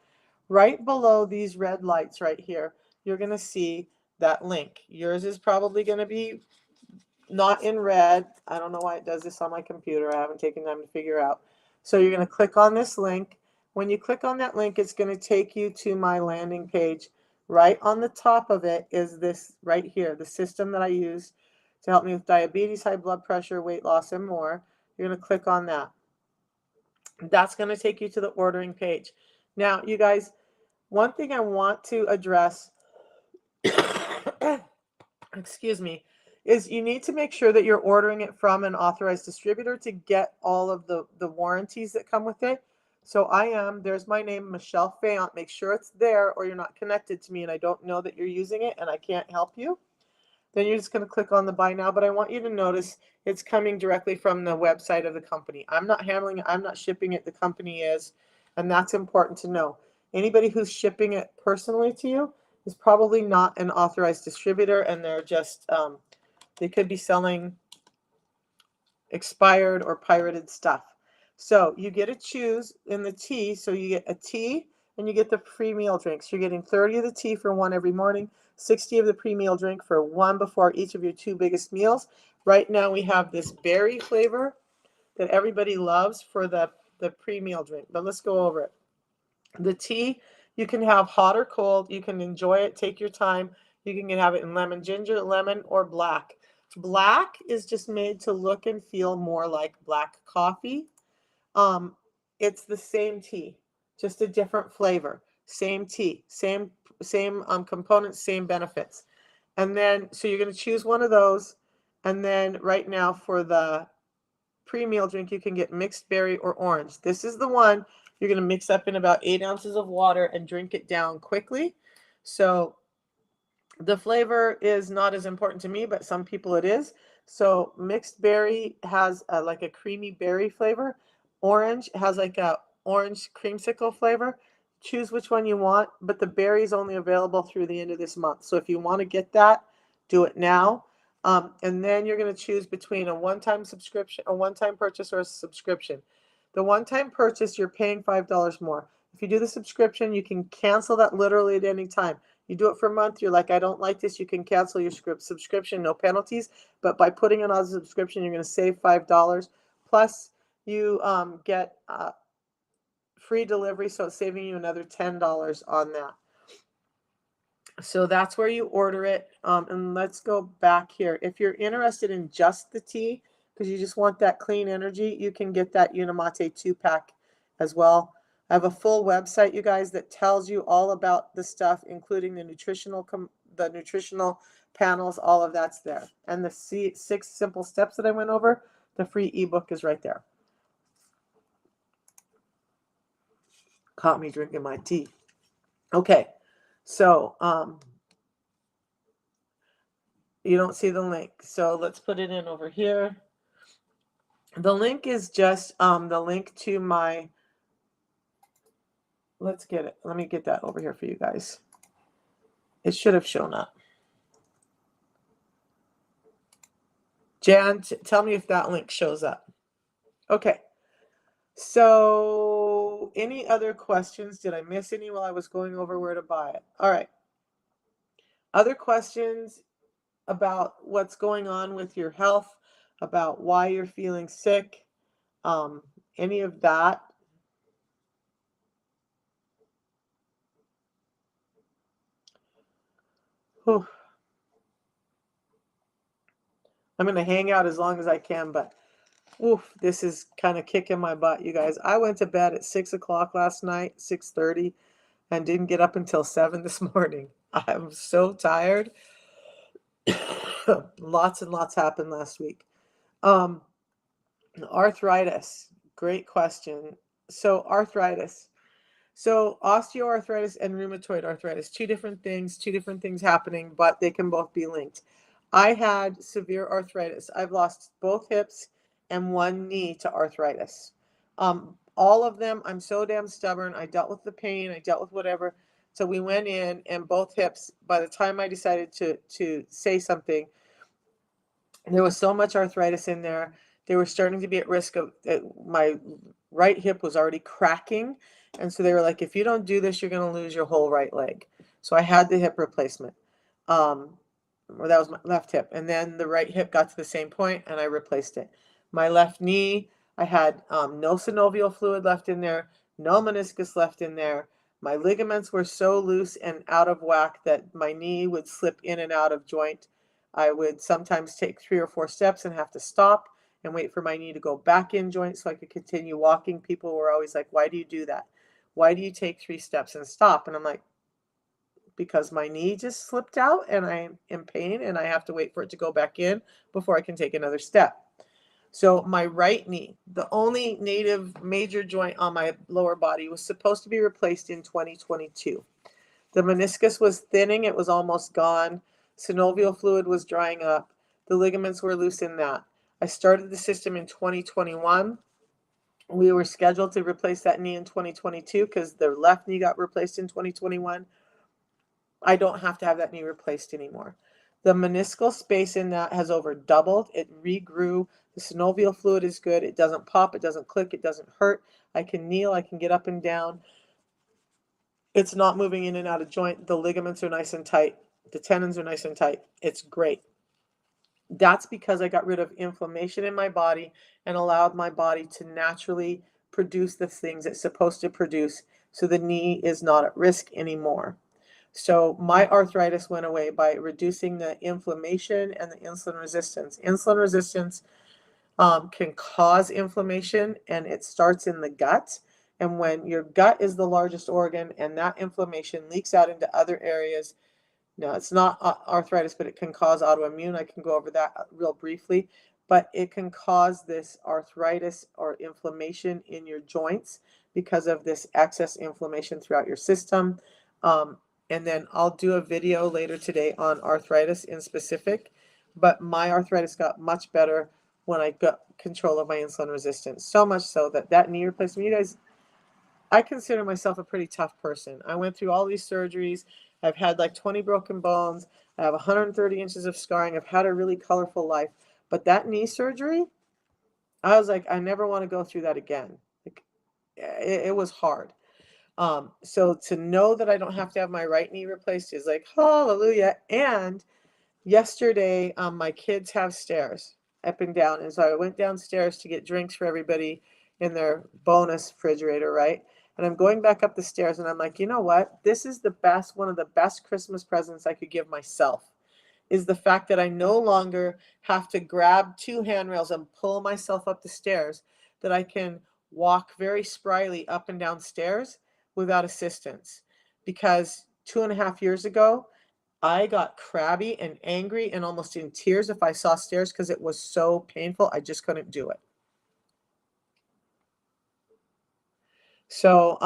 Right below these red lights right here, you're going to see that link. Yours is probably going to be not in red. I don't know why it does this on my computer. I haven't taken time to figure out. So you're going to click on this link. When you click on that link, it's going to take you to my landing page. Right on the top of it is this right here, the system that I use to help me with diabetes, high blood pressure, weight loss, and more. You're going to click on that. That's going to take you to the ordering page. Now, you guys, one thing I want to address, excuse me, is you need to make sure that you're ordering it from an authorized distributor to get all of the warranties that come with it. So there's my name, Michelle Fayant. Make sure it's there or you're not connected to me and I don't know that you're using it and I can't help you. Then you're just going to click on the buy now, but I want you to notice it's coming directly from the website of the company. I'm not handling it, I'm not shipping it, the company is, and that's important to know. Anybody who's shipping it personally to you is probably not an authorized distributor, and they're just, they could be selling expired or pirated stuff. So you get to choose in the tea, so you get a tea and you get the free meal drinks. You're getting 30 of the tea for one every morning, 60 of the pre-meal drink for one before each of your 2 biggest meals. Right now we have this berry flavor that everybody loves for the pre-meal drink, but let's go over it. The tea, you can have hot or cold. You can enjoy it, take your time. You can have it in lemon ginger, lemon, or black. Black is just made to look and feel more like black coffee. It's the same tea, just a different flavor. Same tea, same components, same benefits. And then, so you're going to choose one of those. And then right now for the pre-meal drink, you can get mixed berry or orange. This is the one you're going to mix up in about 8 ounces of water and drink it down quickly. So the flavor is not as important to me, but some people it is. So mixed berry has like a creamy berry flavor. Orange has like a orange creamsicle flavor. Choose which one you want, but the berry is only available through the end of this month. So if you want to get that, do it now. And then you're going to choose between a one-time subscription, a one-time purchase, or a subscription. The one-time purchase, you're paying $5 more. If you do the subscription, you can cancel that literally at any time. You do it for a month, you're like, I don't like this, you can cancel your subscription, no penalties. But by putting it on a subscription, you're going to save $5. Plus, you get free delivery, so it's saving you another $10 on that. So that's where you order it. And let's go back here. If you're interested in just the tea, because you just want that clean energy, you can get that Unimate 2-pack as well. I have a full website, you guys, that tells you all about the stuff, including the nutritional panels. All of that's there. And the 6 simple steps that I went over, the free ebook is right there. Caught me drinking my tea. Okay. So you don't see the link. So let's put it in over here. The link is just the link to my, let's get it. Let me get that over here for you guys. It should have shown up. Jan, tell me if that link shows up. Okay. So any other questions? Did I miss any while I was going over where to buy it? All right. Other questions about what's going on with your health, about why you're feeling sick, any of that? Whew. I'm going to hang out as long as I can, but oof, this is kind of kicking my butt, you guys. I went to bed at 6 o'clock last night, 6:30, and didn't get up until 7 this morning. I'm so tired. Lots and lots happened last week. Arthritis, great question. So arthritis. So osteoarthritis and rheumatoid arthritis, two different things happening, but they can both be linked. I had severe arthritis. I've lost both hips and one knee to arthritis. All of them, I'm so damn stubborn. I dealt with the pain, I dealt with whatever. So we went in, and both hips, by the time I decided to say something, there was so much arthritis in there. They were starting to be at risk of, my right hip was already cracking. And so they were like, if you don't do this, you're going to lose your whole right leg. So I had the hip replacement. Or that was my left hip. And then the right hip got to the same point and I replaced it. My left knee, I had no synovial fluid left in there, no meniscus left in there. My ligaments were so loose and out of whack that my knee would slip in and out of joint. I would sometimes take 3 or 4 steps and have to stop and wait for my knee to go back in joint so I could continue walking. People were always like, why do you do that? Why do you take 3 steps and stop? And I'm like, because my knee just slipped out and I'm in pain and I have to wait for it to go back in before I can take another step. So my right knee, the only native major joint on my lower body, was supposed to be replaced in 2022. The meniscus was thinning, it was almost gone. Synovial fluid was drying up. The ligaments were loose in that. I started the system in 2021. We were scheduled to replace that knee in 2022 because the left knee got replaced in 2021. I don't have to have that knee replaced anymore. The meniscal space in that has over doubled. It regrew. The synovial fluid is good. It doesn't pop. It doesn't click. It doesn't hurt. I can kneel. I can get up and down. It's not moving in and out of joint. The ligaments are nice and tight. The tendons are nice and tight. It's great. That's because I got rid of inflammation in my body and allowed my body to naturally produce the things it's supposed to produce, so the knee is not at risk anymore. So my arthritis went away by reducing the inflammation and the insulin resistance. Insulin resistance can cause inflammation, and it starts in the gut. And when your gut is the largest organ and that inflammation leaks out into other areas, no, it's not arthritis, but it can cause autoimmune. I can go over that real briefly, but it can cause this arthritis or inflammation in your joints because of this excess inflammation throughout your system. And then I'll do a video later today on arthritis in specific, but my arthritis got much better when I got control of my insulin resistance. So much so that that knee replacement, you guys, I consider myself a pretty tough person. I went through all these surgeries. I've had like 20 broken bones. I have 130 inches of scarring. I've had a really colorful life. But that knee surgery, I was like, I never want to go through that again. Like, it was hard. So to know that I don't have to have my right knee replaced is like, hallelujah. And yesterday, my kids have stairs up and down. And so I went downstairs to get drinks for everybody in their bonus refrigerator, right? And I'm going back up the stairs and I'm like, you know what? This is the best, one of the best Christmas presents I could give myself, is the fact that I no longer have to grab 2 handrails and pull myself up the stairs, that I can walk very spryly up and down stairs without assistance. Because 2.5 years ago, I got crabby and angry and almost in tears if I saw stairs because it was so painful. I just couldn't do it. So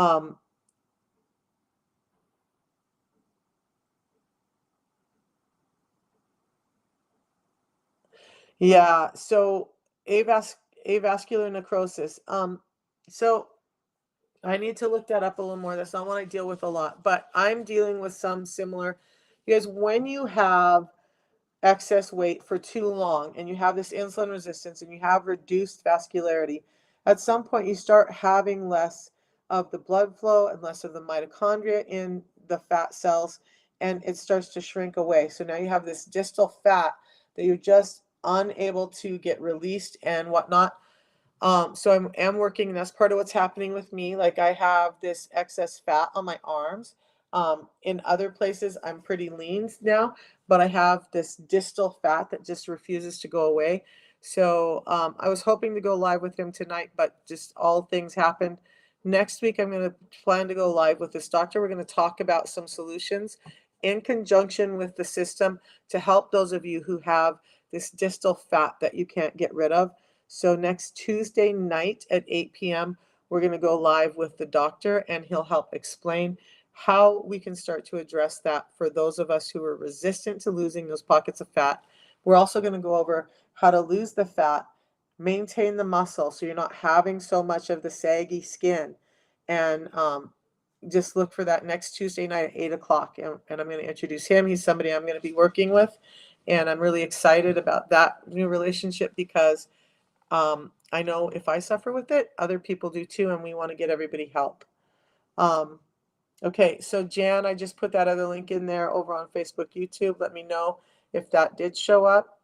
Yeah, so avascular necrosis. So I need to look that up a little more. That's not what I deal with a lot, but I'm dealing with some similar, because when you have excess weight for too long and you have this insulin resistance and you have reduced vascularity, at some point you start having less of the blood flow and less of the mitochondria in the fat cells, and it starts to shrink away. So now you have this distal fat that you're just unable to get released and whatnot. So am working, and that's part of what's happening with me. Like, I have this excess fat on my arms. In other places, I'm pretty lean now, but I have this distal fat that just refuses to go away. So I was hoping to go live with him tonight, but just all things happened. Next week, I'm going to plan to go live with this doctor. We're going to talk about some solutions in conjunction with the system to help those of you who have this distal fat that you can't get rid of. So next Tuesday night at 8 p.m., we're going to go live with the doctor, and he'll help explain how we can start to address that for those of us who are resistant to losing those pockets of fat. We're also going to go over how to lose the fat, maintain the muscle so you're not having so much of the saggy skin, and just look for that next Tuesday night at 8 o'clock. And I'm going to introduce him. He's somebody I'm going to be working with, and I'm really excited about that new relationship because I know if I suffer with it, other people do too, and we want to get everybody help. Okay, so Jan, I just put that other link in there over on Facebook, YouTube. Let me know if that did show up.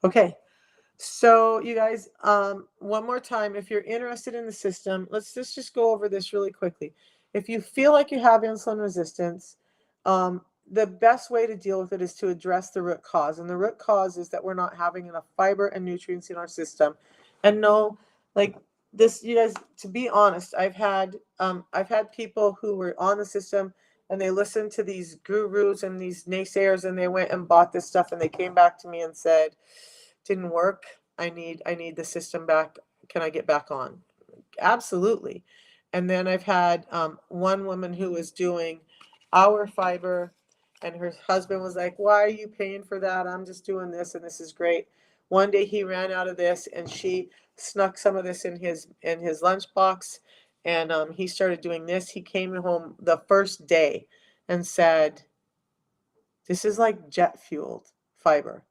Okay, so you guys, one more time, if you're interested in the system, let's just go over this really quickly. If you feel like you have insulin resistance, the best way to deal with it is to address the root cause. And the root cause is that we're not having enough fiber and nutrients in our system. And no, like this, you guys, to be honest, I've had people who were on the system and they listened to these gurus and these naysayers, and they went and bought this stuff, and they came back to me and said, didn't work. I need the system back. Can I get back on? Absolutely. And then I've had one woman who was doing our fiber, and her husband was like, why are you paying for that? I'm just doing this, and this is great. One day he ran out of this, and she snuck some of this in his lunchbox, and he started doing this. He came home the first day and said, this is like jet fueled fiber.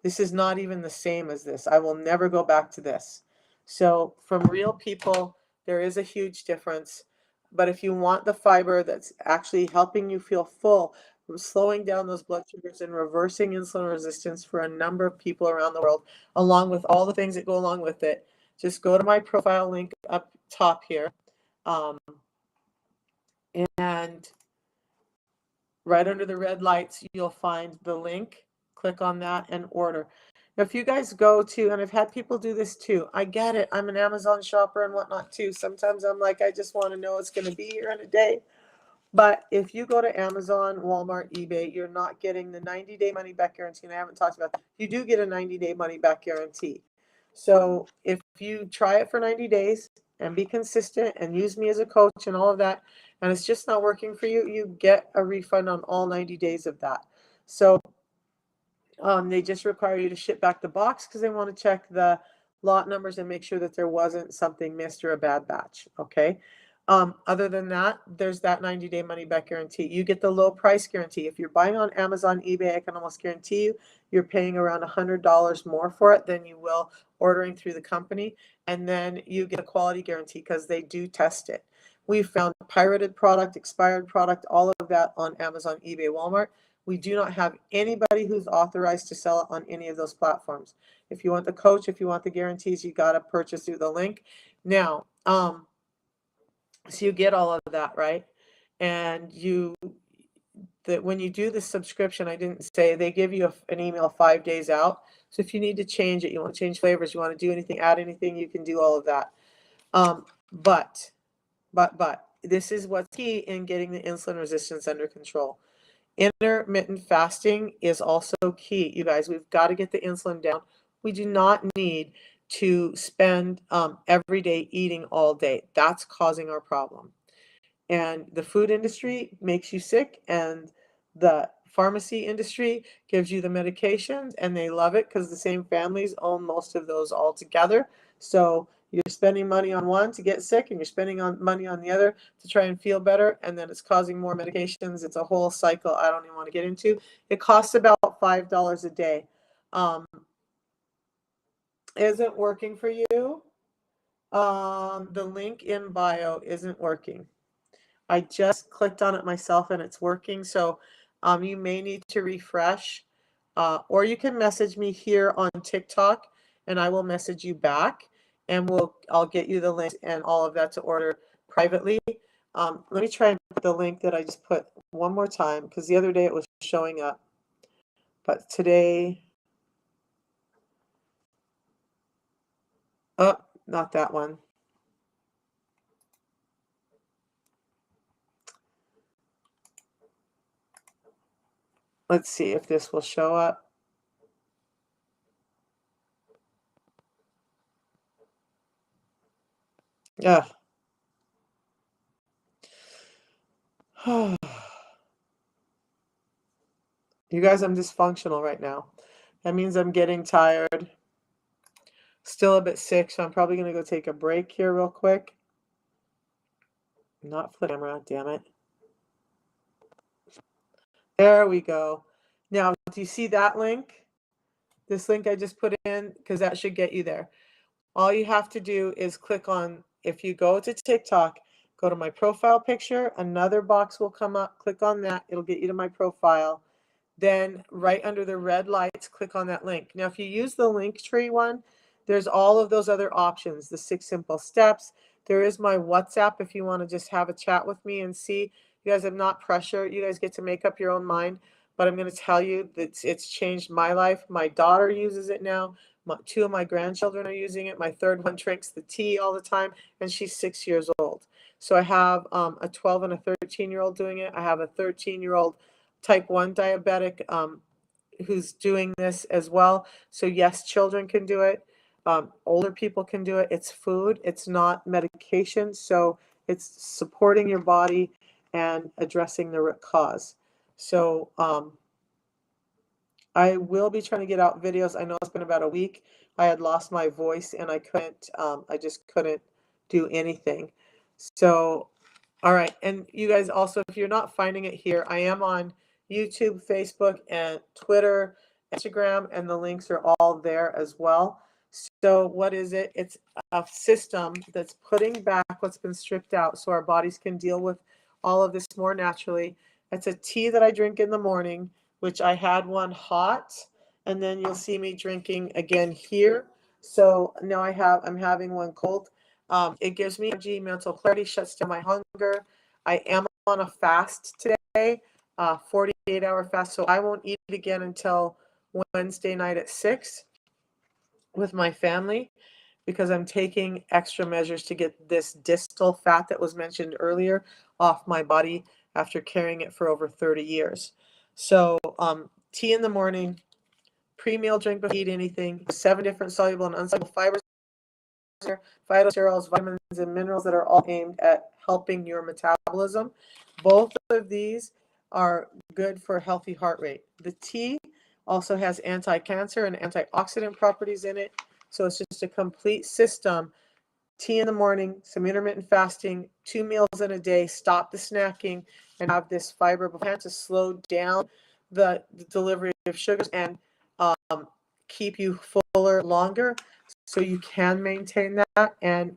This is not even the same as this. I will never go back to this. So from real people, there is a huge difference. But if you want the fiber that's actually helping you feel full, slowing down those blood sugars and reversing insulin resistance for a number of people around the world, along with all the things that go along with it, just go to my profile link up top here. And right under the red lights, you'll find the link. Click on that and order. If you guys go to, and I've had people do this too, I get it. I'm an Amazon shopper and whatnot too. Sometimes I'm like, I just want to know it's going to be here in a day. But if you go to Amazon, Walmart, eBay, you're not getting the 90-day money back guarantee. And I haven't talked about that. You do get a 90-day money back guarantee. So if you try it for 90 days and be consistent and use me as a coach and all of that, and it's just not working for you, you get a refund on all 90 days of that. So they just require you to ship back the box because they want to check the lot numbers and make sure that there wasn't something missed or a bad batch. Okay. Other than that, there's that 90-day money back guarantee. You get the low price guarantee. If you're buying on Amazon, eBay, I can almost guarantee you you're paying around $100 more for it than you will ordering through the company. And then you get a quality guarantee because they do test it. We've found pirated product, expired product, all of that on Amazon, eBay, Walmart. We do not have anybody who's authorized to sell it on any of those platforms. If you want the coach, if you want the guarantees, you got to purchase through the link. Now, so you get all of that, right? And when you do the subscription, I didn't say, they give you an email 5 days out. So if you need to change it, you want to change flavors, you want to do anything, add anything, you can do all of that. But this is what's key in getting the insulin resistance under control. Intermittent fasting is also key. You guys, we've got to get the insulin down. We do not need to spend every day eating all day. That's causing our problem. And the food industry makes you sick, and the pharmacy industry gives you the medications, and they love it because the same families own most of those all together. So you're spending money on one to get sick, and you're spending money on the other to try and feel better, and then it's causing more medications. It's a whole cycle I don't even want to get into. It costs about $5 a day. Isn't working for you? The link in bio isn't working. I just clicked on it myself and it's working. So you may need to refresh, or you can message me here on TikTok and I will message you back, and I'll get you the link and all of that to order privately. Let me try and put the link that I just put one more time, because the other day it was showing up, but today, oh, not that one. Let's see if this will show up. Yeah. You guys, I'm dysfunctional right now. That means I'm getting tired, still a bit sick, so I'm probably going to go take a break here real quick. Not flip camera, damn it. There we go. Now, do you see that link? This link I just put in, because that should get you there. All you have to do is click on, if you go to TikTok, go to my profile picture, another box will come up, click on that, it'll get you to my profile. Then right under the red lights, click on that link. Now, if you use the Linktree one, there's all of those other options, the 6 simple steps. There is my WhatsApp if you want to just have a chat with me and see. You guys have not pressure. You guys get to make up your own mind. But I'm going to tell you that it's changed my life. My daughter uses it now. 2 of my grandchildren are using it. My third one drinks the tea all the time, and she's 6 years old. So I have a 12 and a 13-year-old doing it. I have a 13-year-old type 1 diabetic who's doing this as well. So yes, children can do it. Older people can do it. It's food. It's not medication. So it's supporting your body and addressing the root cause. So I will be trying to get out videos. I know it's been about a week. I had lost my voice and I just couldn't do anything. So, all right. And you guys also, if you're not finding it here, I am on YouTube, Facebook, and Twitter, Instagram, and the links are all there as well. So what is it? It's a system that's putting back what's been stripped out so our bodies can deal with all of this more naturally. It's a tea that I drink in the morning, which I had one hot, and then you'll see me drinking again here. So now I'm having one cold. It gives me energy, mental clarity, shuts down my hunger. I am on a fast today, 48-hour fast, so I won't eat again until Wednesday night at 6 with my family, because I'm taking extra measures to get this distal fat that was mentioned earlier off my body after carrying it for over 30 years. So tea in the morning, pre-meal drink before you eat anything, 7 different soluble and insoluble fibers, phytosterols, vitamins, and minerals that are all aimed at helping your metabolism. Both of these are good for healthy heart rate. The tea also has anti-cancer and antioxidant properties in it. So it's just a complete system. Tea in the morning, some intermittent fasting, 2 meals in a day, stop the snacking, and have this fiber beforehand to slow down the delivery of sugars and keep you fuller longer, so you can maintain that. And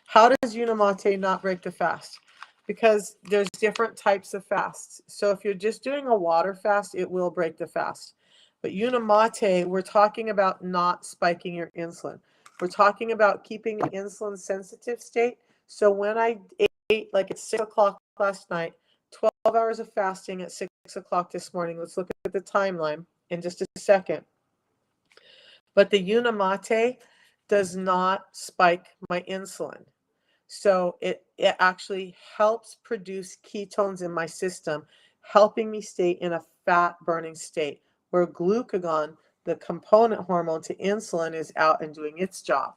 how does Unamate not break the fast? Because there's different types of fasts. So if you're just doing a water fast, it will break the fast. But Unamate, we're talking about not spiking your insulin. We're talking about keeping an insulin sensitive state. So when I ate like at 6 o'clock last night, 12 hours of fasting at 6 o'clock this morning. Let's look at the timeline in just a second. But the Unamate does not spike my insulin. So it actually helps produce ketones in my system, helping me stay in a fat burning state, where glucagon, the component hormone to insulin, is out and doing its job.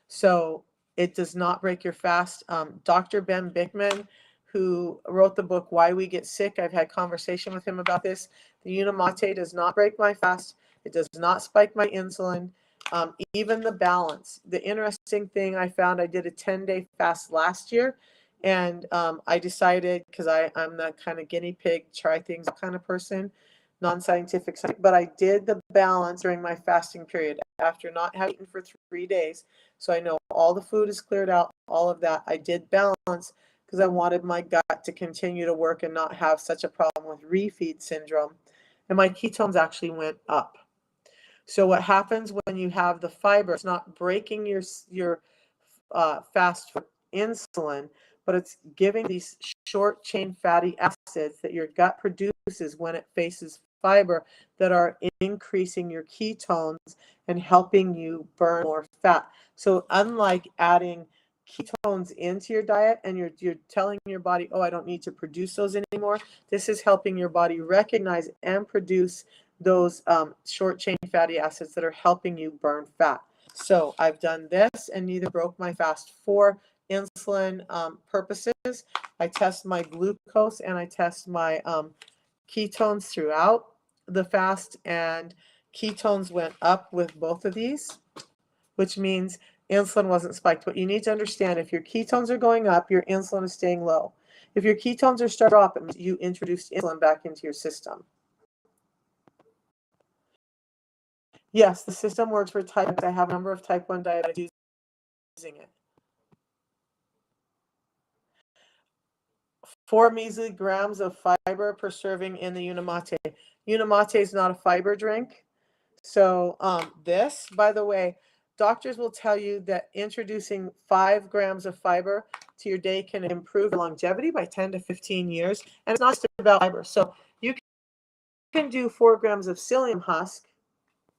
So It does not break your fast. Dr. Ben Bickman, who wrote the book Why We Get Sick, I've had conversation with him about this. The Unimate does not break my fast. It does not spike my insulin. Even the balance. The interesting thing I found, I did a 10-day fast last year, and I decided, because I'm the kind of guinea pig, try things kind of person, non-scientific, but I did the balance during my fasting period after not having eaten for 3 days. So I know all the food is cleared out, all of that. I did balance because I wanted my gut to continue to work and not have such a problem with refeed syndrome. And my ketones actually went up. So what happens when you have the fiber, it's not breaking your fast for insulin, but it's giving these short chain fatty acids that your gut produces when it faces fiber that are increasing your ketones and helping you burn more fat. So unlike adding ketones into your diet and you're telling your body, oh, I don't need to produce those anymore, this is helping your body recognize and produce those short chain fatty acids that are helping you burn fat. So I've done this and neither broke my fast for insulin purposes. I test my glucose and I test my ketones throughout the fast, and ketones went up with both of these, which means insulin wasn't spiked. But you need to understand, if your ketones are going up, your insulin is staying low. If your ketones are starting to drop, it means you introduced insulin back into your system. Yes, the system works for type. I have a number of type 1 diabetics using it. 4 measly grams of fiber per serving in the Unimate. Unimate is not a fiber drink. So this, by the way, doctors will tell you that introducing 5 grams of fiber to your day can improve longevity by 10 to 15 years. And it's not just about fiber. So you can do 4 grams of psyllium husk,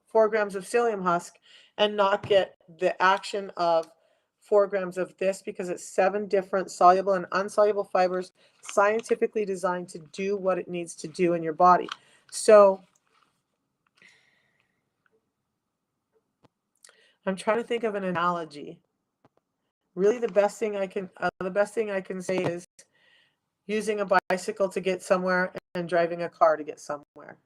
4 grams of psyllium husk, and not get the action of 4 grams of this, because it's 7 different soluble and insoluble fibers scientifically designed to do what it needs to do in your body. So I'm trying to think of an analogy. Really, the best thing I can say is using a bicycle to get somewhere and driving a car to get somewhere.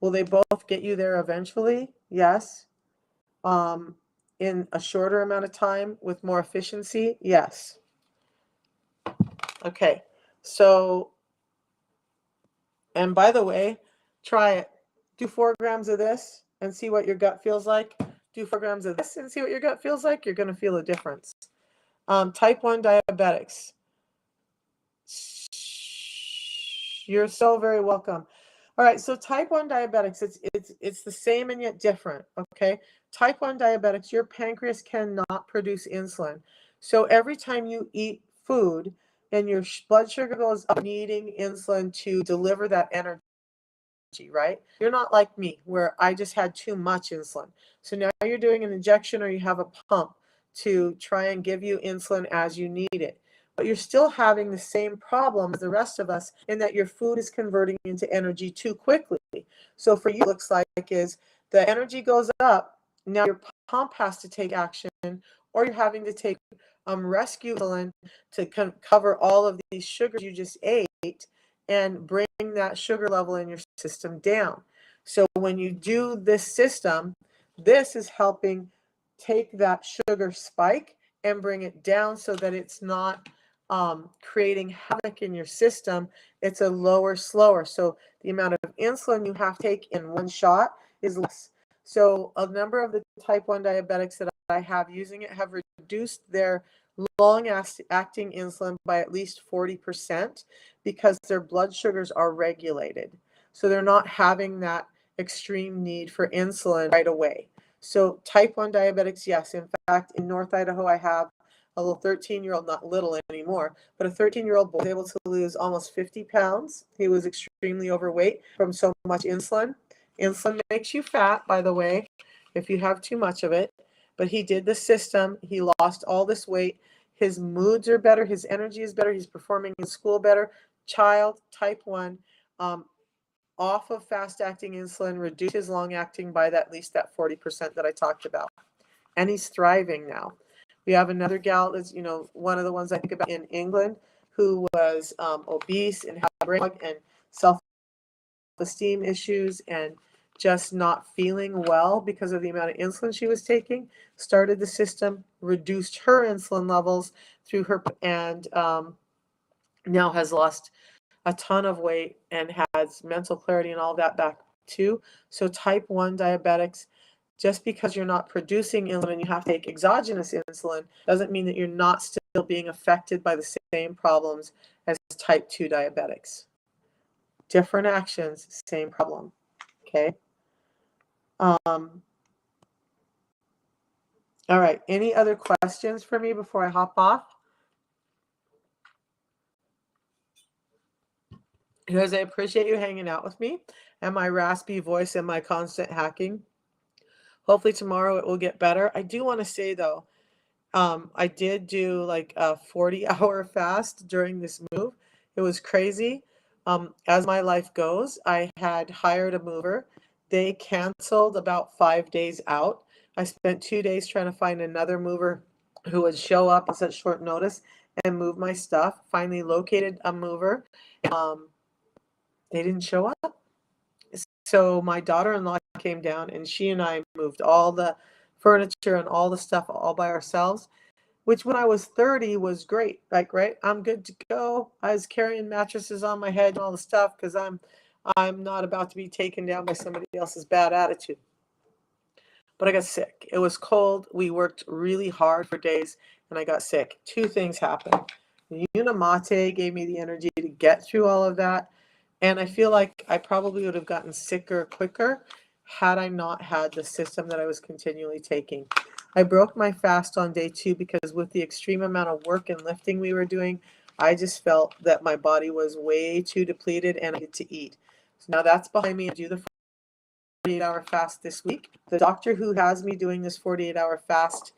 Will they both get you there eventually? Yes. In a shorter amount of time with more efficiency? Yes. Okay. So, and by the way, try it. Do 4 grams of this and see what your gut feels like. Do 4 grams of this and see what your gut feels like. You're going to feel a difference. Type 1 diabetics. You're so very welcome. All right, so type 1 diabetics, it's the same and yet different, okay? Type 1 diabetics, your pancreas cannot produce insulin. So every time you eat food and your blood sugar goes up, needing insulin to deliver that energy, right? You're not like me, where I just had too much insulin. So now you're doing an injection or you have a pump to try and give you insulin as you need it. But you're still having the same problem as the rest of us, in that your food is converting into energy too quickly. So for you, it looks like is the energy goes up, now your pump has to take action, or you're having to take rescue insulin to cover all of these sugars you just ate and bring that sugar level in your system down. So when you do this system, this is helping take that sugar spike and bring it down so that it's not creating havoc in your system. It's a lower, slower. So the amount of insulin you have to take in one shot is less. So a number of the type 1 diabetics that I have using it have reduced their long-acting insulin by at least 40%, because their blood sugars are regulated. So they're not having that extreme need for insulin right away. So type 1 diabetics, yes. In fact, in North Idaho, I have a little 13-year-old, not little anymore, but a 13-year-old boy was able to lose almost 50 pounds. He was extremely overweight from so much insulin. Insulin makes you fat, by the way, if you have too much of it. But he did the system. He lost all this weight. His moods are better. His energy is better. He's performing in school better. Child, type 1, off of fast-acting insulin, reduce his long-acting by at least that 40% that I talked about. And he's thriving now. We have another gal that's, one of the ones I think about in England, who was obese and had brain fog and self-esteem issues and just not feeling well because of the amount of insulin she was taking. Started the system, reduced her insulin levels through her, and now has lost a ton of weight and has mental clarity and all that back too. So type 1 diabetics, just because you're not producing insulin and you have to take exogenous insulin doesn't mean that you're not still being affected by the same problems as type 2 diabetics. Different actions, same problem. Okay. All right. Any other questions for me before I hop off? Because I appreciate you hanging out with me and my raspy voice and my constant hacking. Hopefully tomorrow it will get better. I do want to say though, I did do like a 40-hour fast during this move. It was crazy. As my life goes, I had hired a mover. They canceled about 5 days out. I spent 2 days trying to find another mover who would show up on such short notice and move my stuff. Finally located a mover. They didn't show up. So my daughter-in-law came down and she and I moved all the furniture and all the stuff all by ourselves, which when I was 30 was great. Like, right, I'm good to go. I was carrying mattresses on my head and all the stuff because I'm not about to be taken down by somebody else's bad attitude. But I got sick. It was cold. We worked really hard for days and I got sick. Two things happened. The Unimate gave me the energy to get through all of that. And I feel like I probably would have gotten sicker quicker had I not had the system that I was continually taking. I broke my fast on day 2 because with the extreme amount of work and lifting we were doing, I just felt that my body was way too depleted and I needed to eat. So now that's behind me. I do the 48-hour fast this week. The doctor who has me doing this 48-hour fast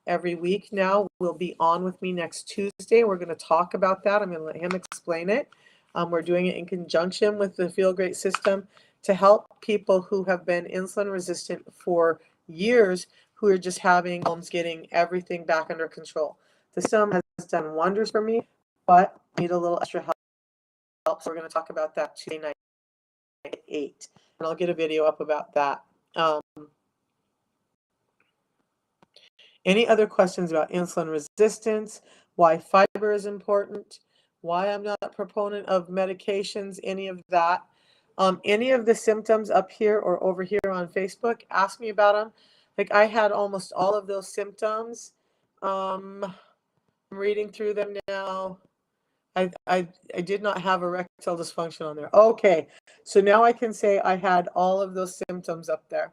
every week now will be on with me next Tuesday. We're going to talk about that. I'm going to let him explain it. We're doing it in conjunction with the Feel Great system to help people who have been insulin resistant for years, who are just having problems getting everything back under control. The system has done wonders for me, but I need a little extra help. So we're going to talk about that Tuesday night at 8. And I'll get a video up about that. Any other questions about insulin resistance, why fiber is important, why I'm not a proponent of medications, any of that? Any of the symptoms up here or over here on Facebook, ask me about them. Like I had almost all of those symptoms. I'm reading through them now. I did not have erectile dysfunction on there. Okay, so now I can say I had all of those symptoms up there.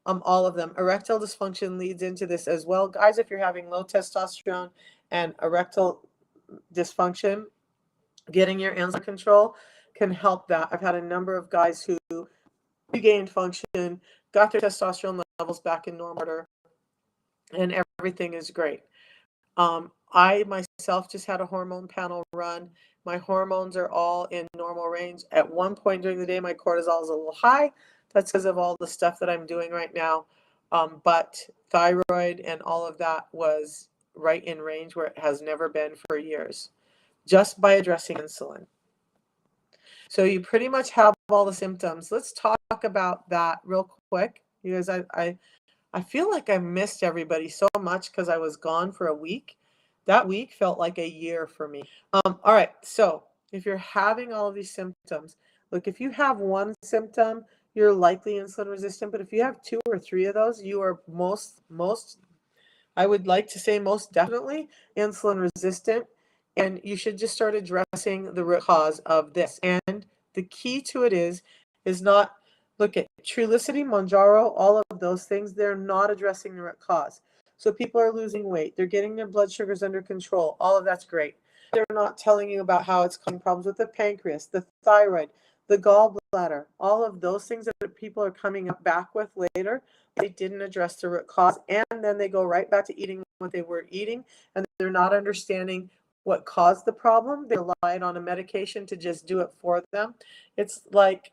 All of them. Erectile dysfunction leads into this as well. Guys, if you're having low testosterone and erectile dysfunction, getting your insulin control can help that. I've had a number of guys who regained function, got their testosterone levels back in normal order, and everything is great. I myself just had a hormone panel run. My hormones are all in normal range. At one point during the day, my cortisol is a little high. That's because of all the stuff that I'm doing right now. But thyroid and all of that was right in range where it has never been for years, just by addressing insulin. So you pretty much have all the symptoms. Let's talk about that real quick. You guys, I feel like I missed everybody so much because I was gone for a week. That week felt like a year for me. All right, so if you're having all of these symptoms, look, if you have one symptom, you're likely insulin resistant, but if you have 2 or 3 of those, you are most, I would like to say most definitely insulin resistant, and you should just start addressing the root cause of this. And the key to it is not, look at Trulicity, Mounjaro, all of those things, they're not addressing the root cause. So people are losing weight, they're getting their blood sugars under control, all of that's great. They're not telling you about how it's causing problems with the pancreas, the thyroid, the gallbladder, all of those things that people are coming up back with later. They didn't address the root cause, and then they go right back to eating what they were eating, and they're not understanding what caused the problem. They relied on a medication to just do it for them. It's like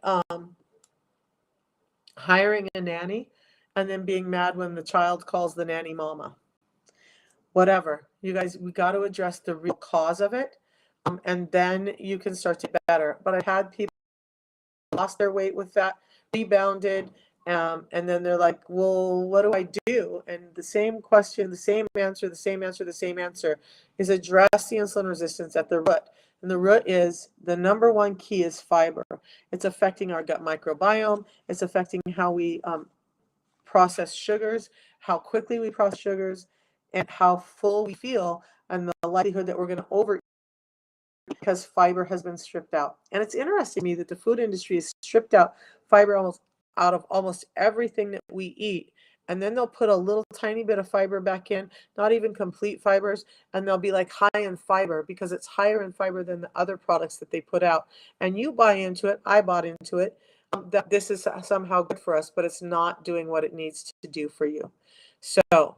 hiring a nanny and then being mad when the child calls the nanny mama. whatever. You guys, we got to address the real cause of it, and then you can start to get better. But I've had people lost their weight with that, rebounded, and then they're like, well, what do I do? And the same question, the same answer, the same answer, the same answer is address the insulin resistance at the root. And the root is the number one key is fiber. It's affecting our gut microbiome. It's affecting how we process sugars, how quickly we process sugars, and how full we feel, and the likelihood that we're going to overeat because fiber has been stripped out. And it's interesting to me that the food industry has stripped out fiber almost out of almost everything that we eat. And then they'll put a little tiny bit of fiber back in, not even complete fibers, and they'll be like high in fiber because it's higher in fiber than the other products that they put out. And you buy into it, I bought into it, that this is somehow good for us, but it's not doing what it needs to do for you. So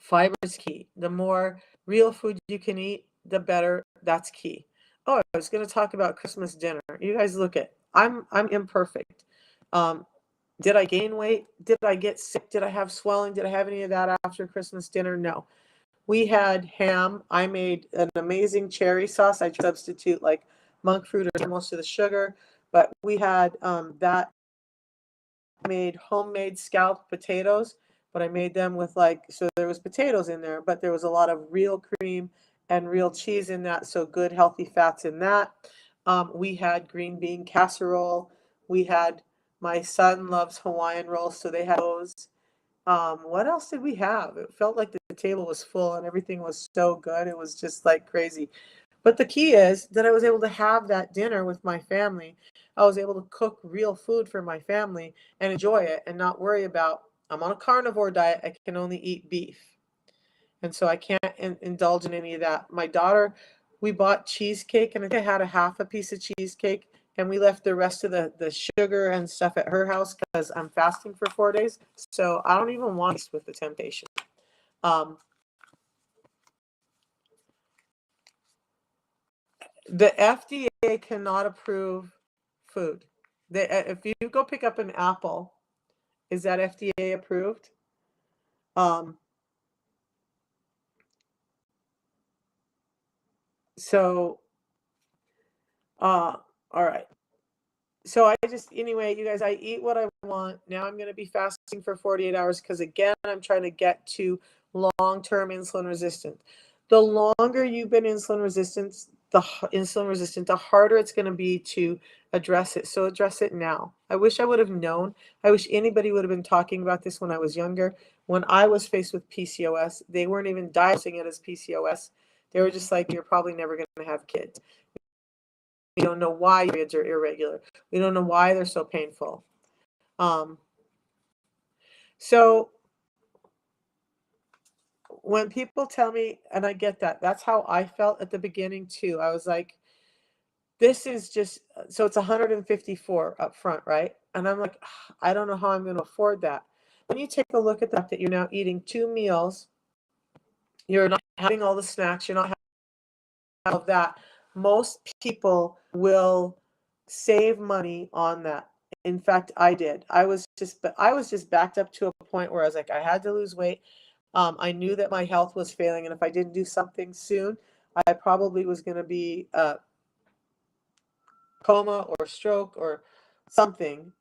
fiber is key. The more real food you can eat, the better. That's key. Oh, I was going to talk about Christmas dinner. You guys look at, I'm imperfect. Did I gain weight? Did I get sick? Did I have swelling? Did I have any of that after Christmas dinner? No. We had ham. I made an amazing cherry sauce. I substitute like monk fruit or most of the sugar, but we had that. I made homemade scalloped potatoes, but I made them with so there was potatoes in there, but there was a lot of real cream and real cheese in that, so good healthy fats in that. We had green bean casserole. We had, my son loves Hawaiian rolls, so they had those. What else did we have? It felt like the table was full and everything was so good. It was just like crazy. But the key is that I was able to have that dinner with my family. I was able to cook real food for my family and enjoy it and not worry about, I'm on a carnivore diet, I can only eat beef. And so I can't indulge in any of that. My daughter, we bought cheesecake, and I think I had a half a piece of cheesecake, and we left the rest of the sugar and stuff at her house because I'm fasting for 4 days. So I don't even want to with the temptation. The FDA cannot approve food. If you go pick up an apple, is that FDA approved? So, all right. So I just, anyway, you guys, I eat what I want. Now I'm going to be fasting for 48 hours because, again, I'm trying to get to long-term insulin resistant. The longer you've been insulin resistant, the harder it's going to be to address it. So address it now. I wish I would have known. I wish anybody would have been talking about this when I was younger. When I was faced with PCOS, they weren't even diagnosing it as PCOS. They were just like, you're probably never going to have kids. We don't know why your periods are irregular. We don't know why they're so painful. So when people tell me, and I get that, that's how I felt at the beginning too. I was like, this is just, so it's 154 up front, right? And I'm like, I don't know how I'm going to afford that. When you take a look at that you're now eating 2 meals, you're not having all the snacks, you're not having all of that. Most people will save money on that. In fact, I did. I was just backed up to a point where I was like, I had to lose weight. I knew that my health was failing, and if I didn't do something soon, I probably was going to be coma or stroke or something.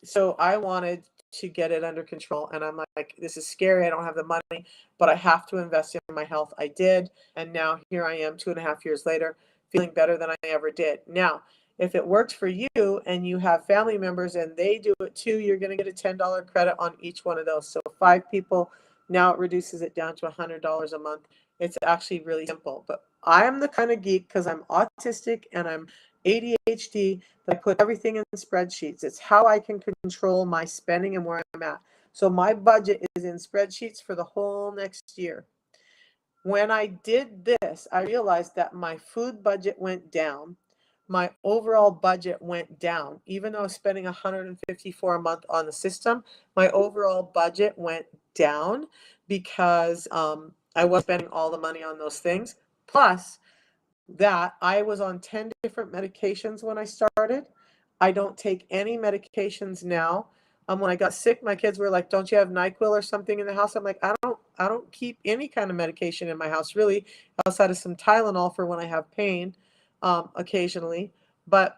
So I wanted to get it under control, and I'm like, this is scary. I don't have the money, but I have to invest in my health. I did, and now here I am 2.5 years later, feeling better than I ever did. Now, if it works for you and you have family members and they do it too, you're going to get a $10 credit on each one of those. So 5 people, now it reduces it down to $100 a month. It's actually really simple. But I am the kind of geek, because I'm autistic and I'm ADHD, that I put everything in spreadsheets. It's how I can control my spending and where I'm at. So my budget is in spreadsheets for the whole next year. When I did this, I realized that my food budget went down. My overall budget went down. Even though I was spending $154 a month on the system, my overall budget went down because I was spending all the money on those things. Plus, that I was on 10 different medications when I started. I don't take any medications now. When I got sick, my kids were like, don't you have NyQuil or something in the house? I'm like, I don't don't keep any kind of medication in my house really, outside of some Tylenol for when I have pain, occasionally. But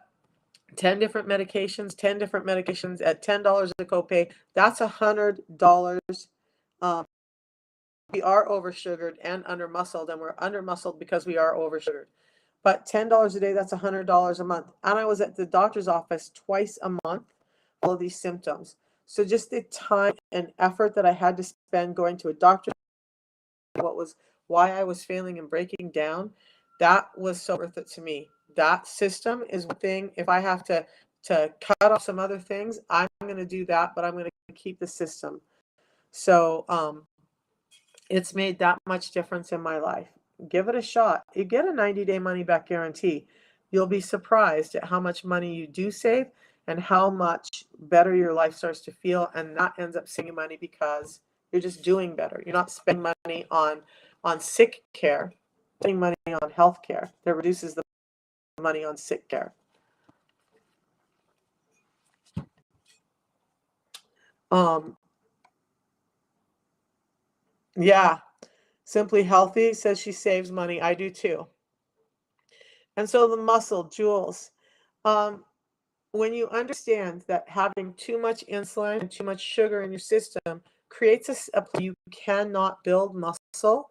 10 different medications at $10 a copay. That's $100. Um, we are oversugared and under muscled, and we're under muscled because we are oversugared. But $10 a day, that's $100 a month. And I was at the doctor's office twice a month, all of these symptoms. So just the time and effort that I had to spend going to a doctor, what was why I was failing and breaking down, that was so worth it to me. That system is one thing. If I have to cut off some other things, I'm going to do that, but I'm going to keep the system. So it's made that much difference in my life. Give it a shot. You get a 90-day money-back guarantee. You'll be surprised at how much money you do save and how much better your life starts to feel. And that ends up saving money because you're just doing better. You're not spending money on sick care, spending money on health care. That reduces the money on sick care. Yeah. Simply Healthy says she saves money. I do too. And so the muscle, Jules. Um, when you understand that having too much insulin and too much sugar in your system creates a you cannot build muscle,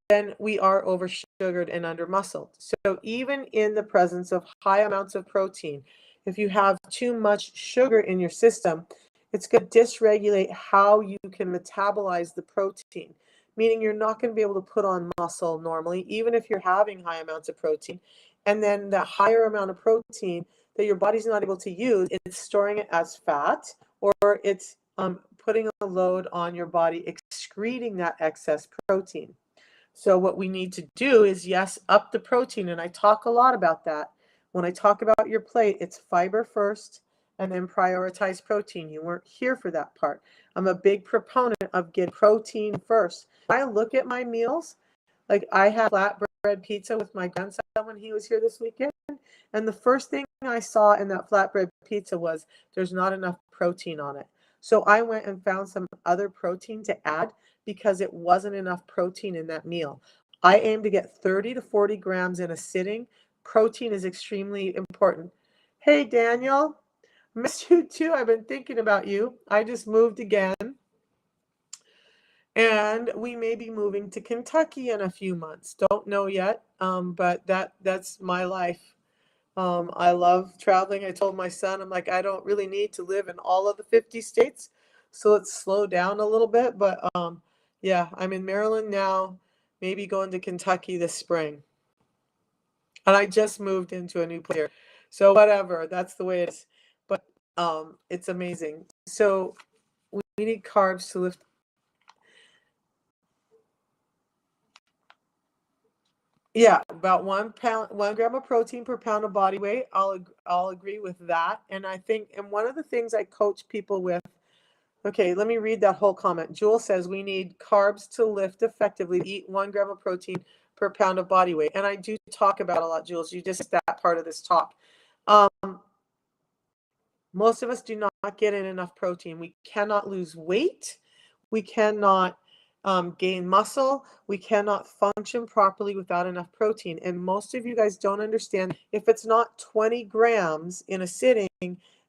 then we are oversugared and undermuscled. So even in the presence of high amounts of protein, if you have too much sugar in your system, it's going to dysregulate how you can metabolize the protein, meaning you're not going to be able to put on muscle normally, even if you're having high amounts of protein. And then the higher amount of protein that your body's not able to use, it's storing it as fat, or it's putting a load on your body, excreting that excess protein. So what we need to do is, yes, up the protein. And I talk a lot about that. When I talk about your plate, it's fiber first and then prioritize protein. You weren't here for that part. I'm a big proponent of getting protein first. When I look at my meals, like I had flatbread pizza with my grandson when he was here this weekend. And the first thing I saw in that flatbread pizza was there's not enough protein on it. So I went and found some other protein to add because it wasn't enough protein in that meal. I aim to get 30 to 40 grams in a sitting. Protein is extremely important. Hey, Daniel, missed you too. I've been thinking about you. I just moved again. And we may be moving to Kentucky in a few months. Don't know yet, but that's my life. I love traveling. I told my son, I'm like, I don't really need to live in all of the 50 states, so let's slow down a little bit. But yeah, I'm in Maryland now, maybe going to Kentucky this spring. And I just moved into a new place here. So whatever, that's the way it is. But it's amazing. So we need carbs to lift. Yeah, about 1 gram of protein per pound of body weight. I'll agree with that. And I think, and one of the things I coach people with, okay, let me read that whole comment. Jewel says we need carbs to lift effectively. Eat 1 gram of protein per pound of body weight. And I do talk about a lot, Jules. You just that part of this talk. Most of us do not get in enough protein. We cannot lose weight. We cannot gain muscle. We cannot function properly without enough protein. And most of you guys don't understand, if it's not 20 grams in a sitting,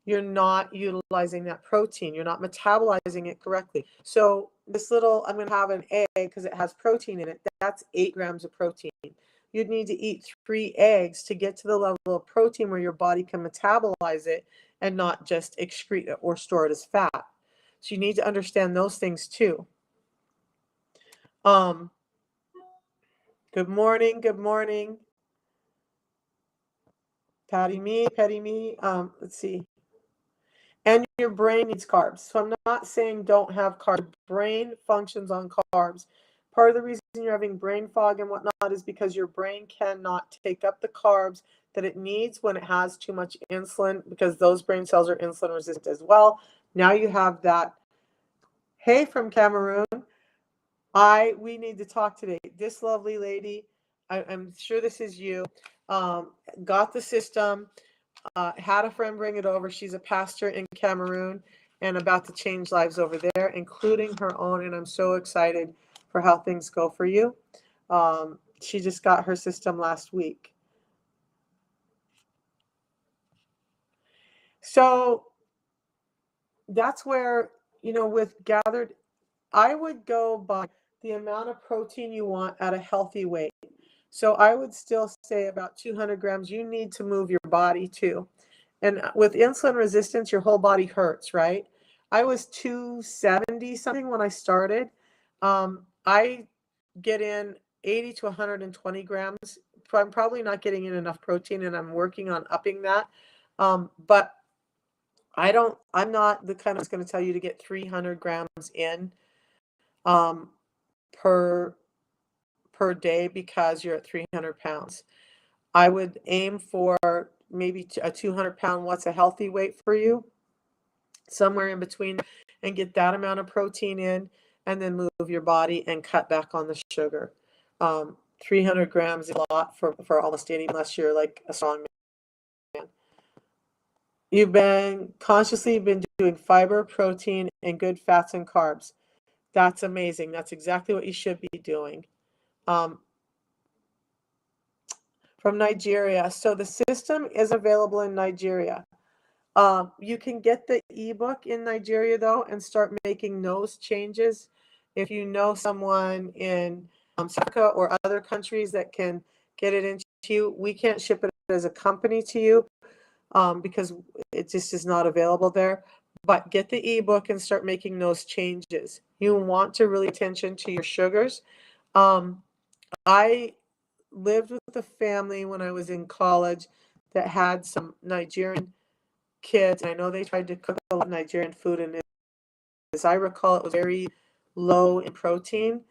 you're not utilizing that protein. You're not metabolizing it correctly. So this little, I'm going to have an egg because it has protein in it. That's 8 grams of protein. You'd need to eat 3 eggs to get to the level of protein where your body can metabolize it and not just excrete it or store it as fat. So you need to understand those things too. Good morning. Good morning. Patty me. Let's see. And your brain needs carbs. So I'm not saying don't have carbs. Brain functions on carbs. Part of the reason you're having brain fog and whatnot is because your brain cannot take up the carbs that it needs when it has too much insulin, because those brain cells are insulin resistant as well. Now you have that. Hey, from Cameroon. We need to talk today. This lovely lady, I'm sure this is you, got the system, had a friend bring it over. She's a pastor in Cameroon, and about to change lives over there, including her own. And I'm so excited for how things go for you. She just got her system last week. So that's where, with gathered, I would go by the amount of protein you want at a healthy weight. So I would still say about 200 grams. You need to move your body too. And with insulin resistance, your whole body hurts, right? I was 270 something when I started. I get in 80 to 120 grams. I'm probably not getting in enough protein, and I'm working on upping that. But I'm not the kind that's going to tell you to get 300 grams in um, per day because you're at 300 pounds. I would aim for maybe a 200-pound. What's a healthy weight for you? Somewhere in between, and get that amount of protein in, and then move your body and cut back on the sugar. 300 grams is a lot for almost any, unless you're like a strong man. You've been consciously been doing fiber, protein, and good fats and carbs. That's amazing. That's exactly what you should be doing. From Nigeria. So the system is available in Nigeria. You can get the ebook in Nigeria, though, and start making those changes. If you know someone in South Africa or other countries that can get it into you, we can't ship it as a company to you because it just is not available there. But get the ebook and start making those changes. You want to really attention to your sugars. I lived with a family when I was in college that had some Nigerian kids. I know they tried to cook a lot of Nigerian food, and as I recall, it was very low in protein.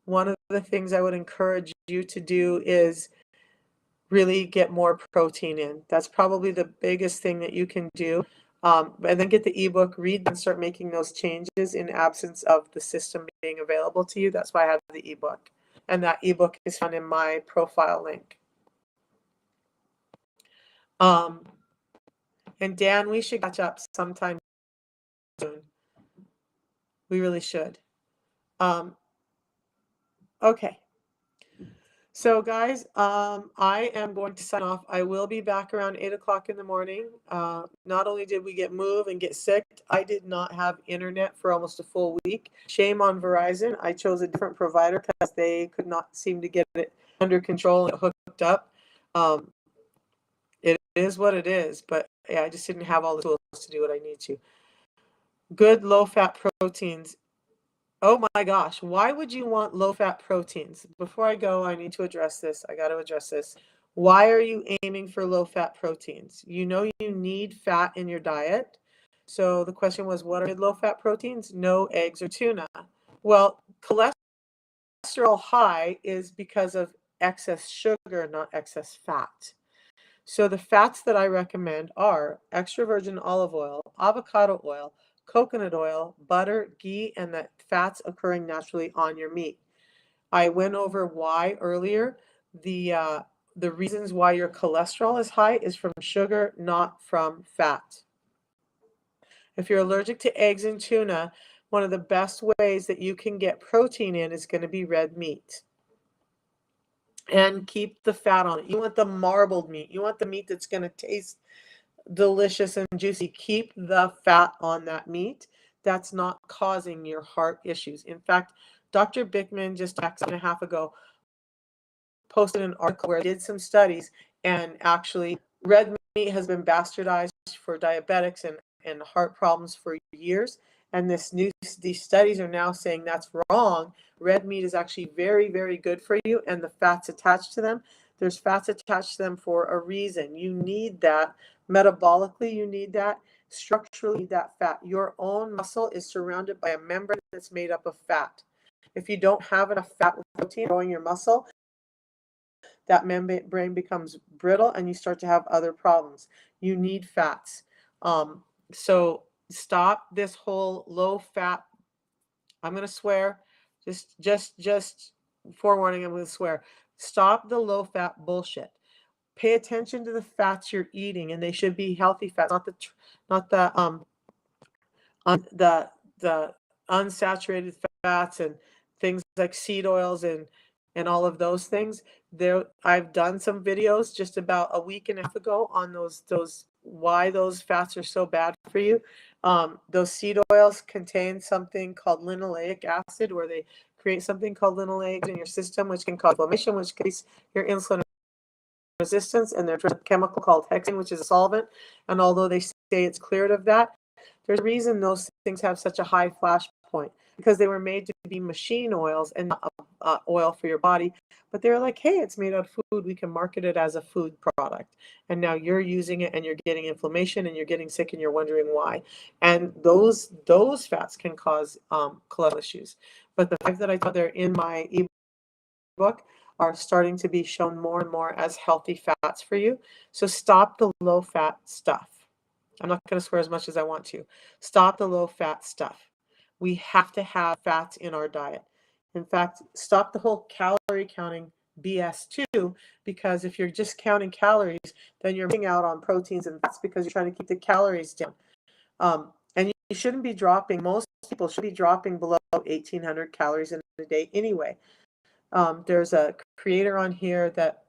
One of the things I would encourage you to do is really get more protein in. That's probably the biggest thing that you can do. And then get the ebook, read, and start making those changes in absence of the system being available to you. That's why I have the ebook. And that ebook is found in my profile link. And Dan, we should catch up sometime soon. We really should. Okay. So guys, I am going to sign off. I will be back around 8 o'clock in the morning. Not only did we get moved and get sick, I did not have internet for almost a full week. Shame on Verizon. I chose a different provider because they could not seem to get it under control and hooked up. It is what it is, but yeah, I just didn't have all the tools to do what I need to. Good low-fat proteins. Oh my gosh, why would you want low-fat proteins? Before I go, I need to address this. I got to address this. Why are you aiming for low-fat proteins? You know you need fat in your diet. So the question was, what are low-fat proteins? No eggs or tuna. Well, cholesterol high is because of excess sugar, not excess fat. So the fats that I recommend are extra virgin olive oil, avocado oil, coconut oil, butter, ghee, and the fats occurring naturally on your meat. I went over why earlier. The reasons why your cholesterol is high is from sugar, not from fat. If you're allergic to eggs and tuna, one of the best ways that you can get protein in is going to be red meat. And keep the fat on it. You want the marbled meat. You want the meat that's going to taste delicious and juicy. Keep the fat on that meat. That's not causing your heart issues. In fact, Dr. Bickman just a and a half ago posted an article where he did some studies, and actually red meat has been bastardized for diabetics and heart problems for years. And these studies are now saying that's wrong. Red meat is actually very, very good for you, and the fats attached to them. There's fats attached to them for a reason. You need that. Metabolically, you need that. Structurally, that fat. Your own muscle is surrounded by a membrane that's made up of fat. If you don't have enough fat with protein growing your muscle, that membrane becomes brittle and you start to have other problems. You need fats. So stop this whole low fat. I'm going to swear. Just forewarning, I'm going to swear. Stop the low fat bullshit. Pay attention to the fats you're eating, and they should be healthy fats, not the the unsaturated fats and things like seed oils and all of those things. There, I've done some videos just about a week and a half ago on those why those fats are so bad for you. Those seed oils contain something called linoleic acid, where they create something called linoleic in your system, which can cause inflammation, which causes your insulin resistance, and there's a chemical called hexane, which is a solvent. And although they say it's cleared of that, there's a reason those things have such a high flash point, because they were made to be machine oils and not oil for your body. But they're like, hey, it's made out of food. We can market it as a food product. And now you're using it and you're getting inflammation and you're getting sick and you're wondering why. And those fats can cause cholesterol issues. But the 5 that I taught there in my ebook are starting to be shown more and more as healthy fats for you. So stop the low fat stuff. I'm not going to swear as much as I want to. Stop the low fat stuff. We have to have fats in our diet. In fact, stop the whole calorie counting BS too, because if you're just counting calories, then you're missing out on proteins and fats because you're trying to keep the calories down. And you shouldn't be dropping, most people should be dropping below 1,800 calories in a day anyway. There's a creator on here that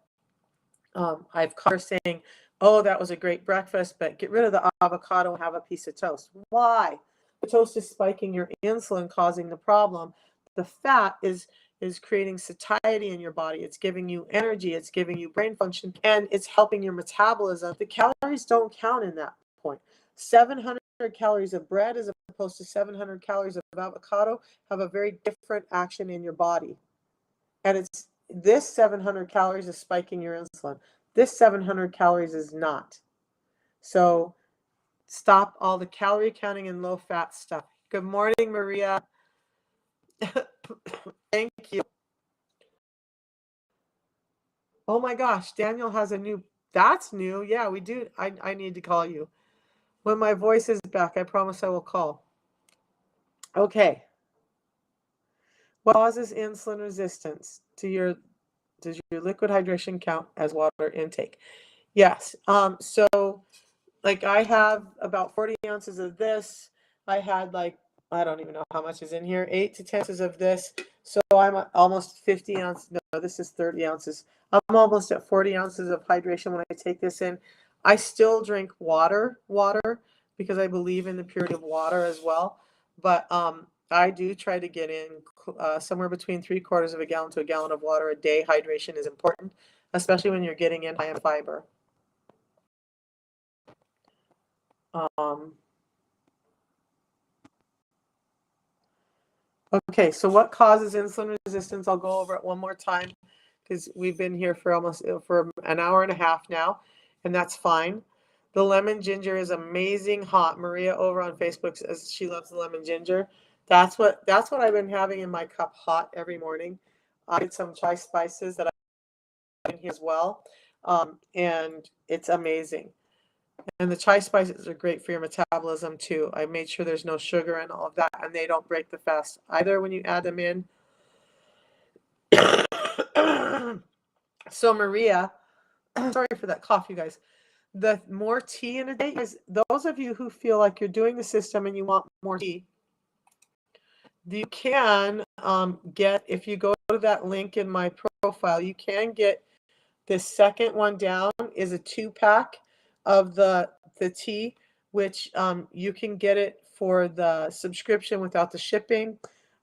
I've caught her saying, oh, that was a great breakfast, but get rid of the avocado and have a piece of toast. Why? The toast is spiking your insulin, causing the problem. The fat is creating satiety in your body. It's giving you energy. It's giving you brain function, and it's helping your metabolism. The calories don't count in that point. 700 calories of bread as opposed to 700 calories of avocado have a very different action in your body. And it's this 700 calories is spiking your insulin. This 700 calories is not. So stop all the calorie counting and low fat stuff. Good morning, Maria. Thank you. Oh my gosh, Daniel has a new, that's new. Yeah, we do. I need to call you. When my voice is back, I promise I will call. Okay. What causes insulin resistance? Does your liquid hydration count as water intake? Yes. So like I have about 40 ounces of this. I had like, I don't even know how much is in here, 8 to 10 ounces of this. So I'm almost 50 ounces. No, this is 30 ounces. I'm almost at 40 ounces of hydration when I take this in. I still drink water, because I believe in the purity of water as well. But I do try to get in somewhere between 3/4 of a gallon to a gallon of water a day. Hydration is important, especially when you're getting in high in fiber. Okay, so what causes insulin resistance? I'll go over it one more time because we've been here for almost for an hour and a half now, and that's fine. The lemon ginger is amazing hot. Maria over on Facebook says she loves the lemon ginger. That's what I've been having in my cup hot every morning. I did some chai spices that I in here as well, and it's amazing. And the chai spices are great for your metabolism too. I made sure there's no sugar and all of that, and they don't break the fast either when you add them in. So Maria, sorry for that cough, you guys. The more tea in a day is those of you who feel like you're doing the system and you want more tea, you can get, if you go to that link in my profile, you can get this second one down is a 2-pack of the tea, which you can get it for the subscription without the shipping,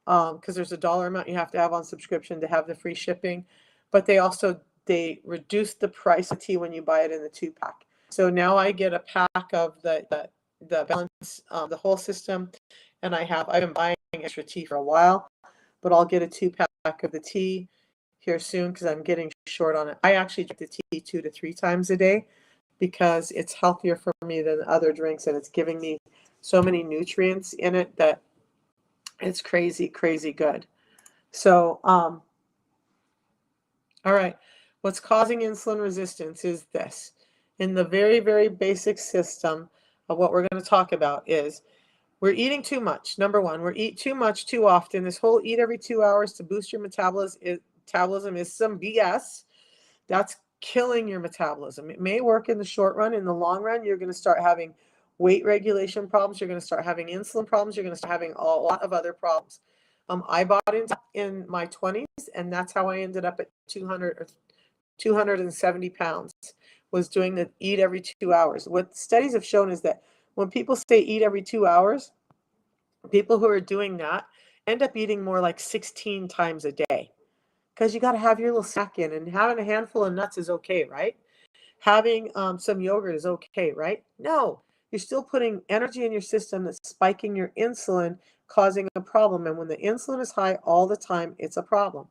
because there's a dollar amount you have to have on subscription to have the free shipping. But they reduce the price of tea when you buy it in the 2-pack. So now I get a pack of the balance, the whole system, and I've been buying extra tea for a while, but I'll get a 2-pack of the tea here soon because I'm getting short on it. I actually drink the tea 2 to 3 times a day because it's healthier for me than other drinks, and it's giving me so many nutrients in it that it's crazy, crazy good. So, all right, what's causing insulin resistance is this. In the very, very basic system of what we're going to talk about is we're eating too much. Number one, we eat too much too often. This whole eat every 2 hours to boost your metabolism is some BS. That's killing your metabolism. It may work in the short run. In the long run, you're going to start having weight regulation problems. You're going to start having insulin problems. You're going to start having a lot of other problems. I bought into in my 20s, and that's how I ended up at 200 or 270 pounds, was doing the eat every 2 hours. What studies have shown is that when people say eat every 2 hours, people who are doing that end up eating more like 16 times a day, because you got to have your little snack in, and having a handful of nuts is okay, right? Having some yogurt is okay, right? No, you're still putting energy in your system that's spiking your insulin, causing a problem. And when the insulin is high all the time, it's a problem.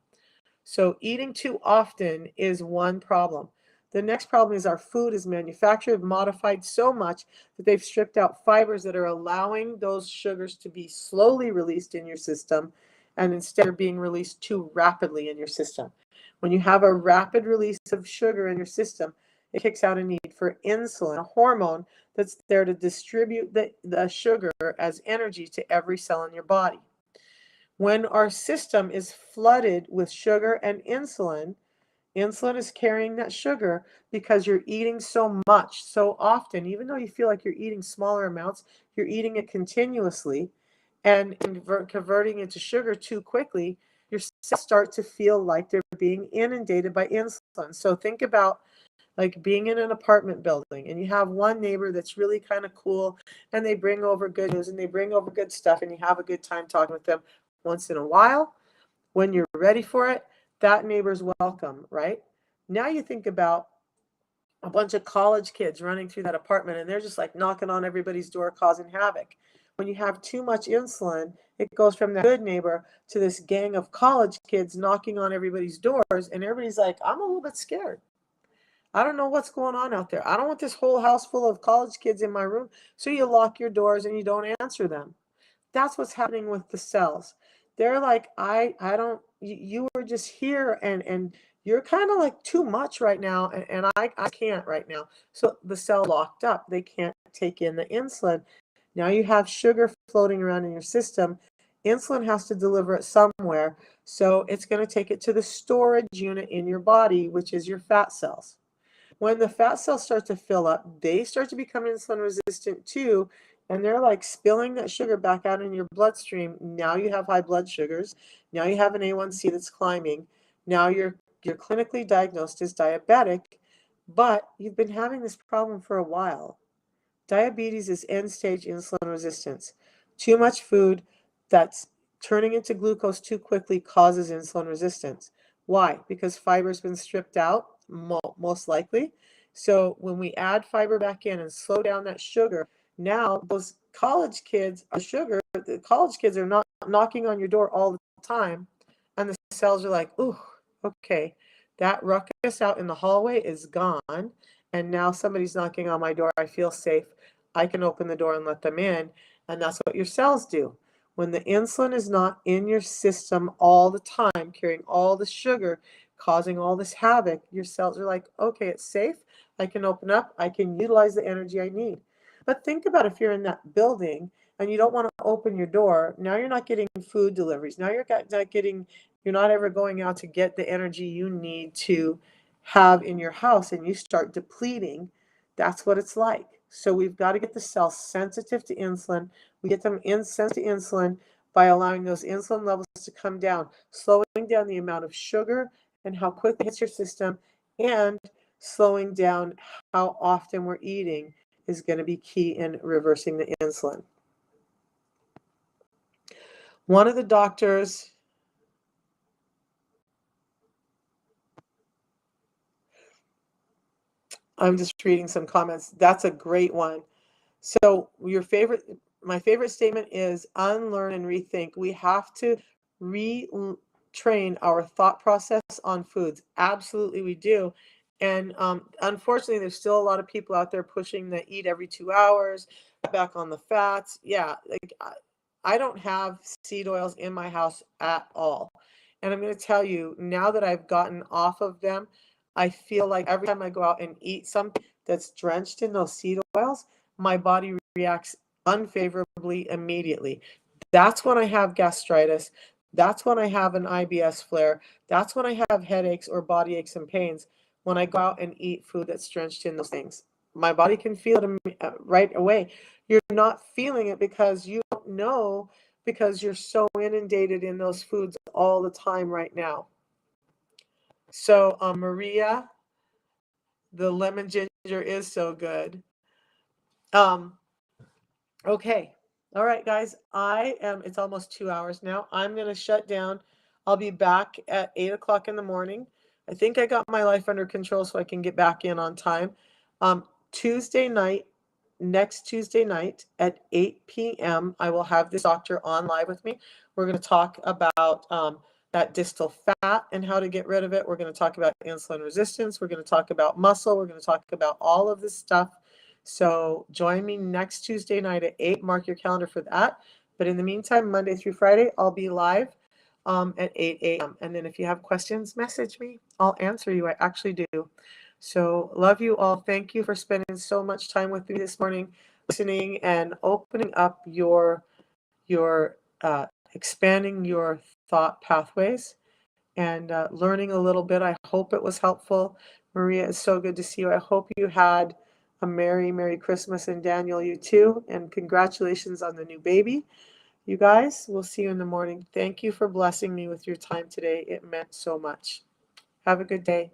So eating too often is one problem. The next problem is our food is manufactured, modified so much that they've stripped out fibers that are allowing those sugars to be slowly released in your system, and instead of being released too rapidly in your system. When you have a rapid release of sugar in your system, it kicks out a need for insulin, a hormone that's there to distribute the sugar as energy to every cell in your body. When our system is flooded with sugar and insulin, insulin is carrying that sugar because you're eating so much, so often. Even though you feel like you're eating smaller amounts, you're eating it continuously and converting it to sugar too quickly. Your cells start to feel like they're being inundated by insulin. So think about like being in an apartment building and you have one neighbor that's really kind of cool, and they bring over good news and they bring over good stuff, and you have a good time talking with them once in a while. When you're ready for it, that neighbor's welcome, right? Now you think about a bunch of college kids running through that apartment, and they're just like knocking on everybody's door, causing havoc. When you have too much insulin, it goes from that good neighbor to this gang of college kids knocking on everybody's doors, and everybody's like, I'm a little bit scared. I don't know what's going on out there. I don't want this whole house full of college kids in my room. So you lock your doors and you don't answer them. That's what's happening with the cells. They're like, I don't, you were just here, and you're kind of like too much right now, and I can't right now. So the cell locked up. They can't take in the insulin. Now you have sugar floating around in your system. Insulin has to deliver it somewhere. So it's going to take it to the storage unit in your body, which is your fat cells. When the fat cells start to fill up, they start to become insulin resistant too, and they're like spilling that sugar back out in your bloodstream. Now you have high blood sugars. Now you have an A1C that's climbing. Now you're clinically diagnosed as diabetic, but you've been having this problem for a while. Diabetes is end-stage insulin resistance. Too much food that's turning into glucose too quickly causes insulin resistance. Why? Because fiber's been stripped out, most likely. So when we add fiber back in and slow down that sugar, now those college kids are sugar. The college kids are not knocking on your door all the time, and the cells are like, ooh, okay, that ruckus out in the hallway is gone, and now somebody's knocking on my door. I feel safe. I can open the door and let them in. And that's what your cells do. When the insulin is not in your system all the time, carrying all the sugar, causing all this havoc, your cells are like, okay, it's safe. I can open up. I can utilize the energy I need. But think about if you're in that building and you don't want to open your door. Now you're not getting food deliveries. Now you're not ever going out to get the energy you need to have in your house, and you start depleting. That's what it's like. So we've got to get the cells sensitive to insulin. We get them sensitive to insulin by allowing those insulin levels to come down, slowing down the amount of sugar and how quickly it hits your system, and slowing down how often we're eating is going to be key in reversing the insulin. One of the doctors, I'm just reading some comments. That's a great one. So my favorite statement is unlearn and rethink. We have to retrain our thought process on foods. Absolutely, we do. And unfortunately, there's still a lot of people out there pushing the eat every 2 hours, back on the fats. Yeah, like I don't have seed oils in my house at all. And I'm going to tell you, now that I've gotten off of them, I feel like every time I go out and eat something that's drenched in those seed oils, my body reacts unfavorably immediately. That's when I have gastritis. That's when I have an IBS flare. That's when I have headaches or body aches and pains, when I go out and eat food that's drenched in those things. my body can feel it right away. You're not feeling it because you don't know, because you're so inundated in those foods all the time right now. So, Maria, the lemon ginger is so good. Um, okay. All right, guys. It's almost 2 hours now. I'm going to shut down. I'll be back at 8 o'clock in the morning. I think I got my life under control so I can get back in on time. Tuesday night, next Tuesday night at 8 p.m., I will have this doctor on live with me. We're going to talk about that distal fat and how to get rid of it. We're going to talk about insulin resistance. We're going to talk about muscle. We're going to talk about all of this stuff. So join me next Tuesday night at 8. Mark your calendar for that. But in the meantime, Monday through Friday, I'll be live at 8 a.m. And then if you have questions, message me. I'll answer you. I actually do. So love you all. Thank you for spending so much time with me this morning, listening and opening up your expanding your thought pathways and learning a little bit. I hope it was helpful. Maria, it's so good to see you. I hope you had a Merry Christmas, and Daniel, you too. And congratulations on the new baby. You guys, we'll see you in the morning. Thank you for blessing me with your time today. It meant so much. Have a good day.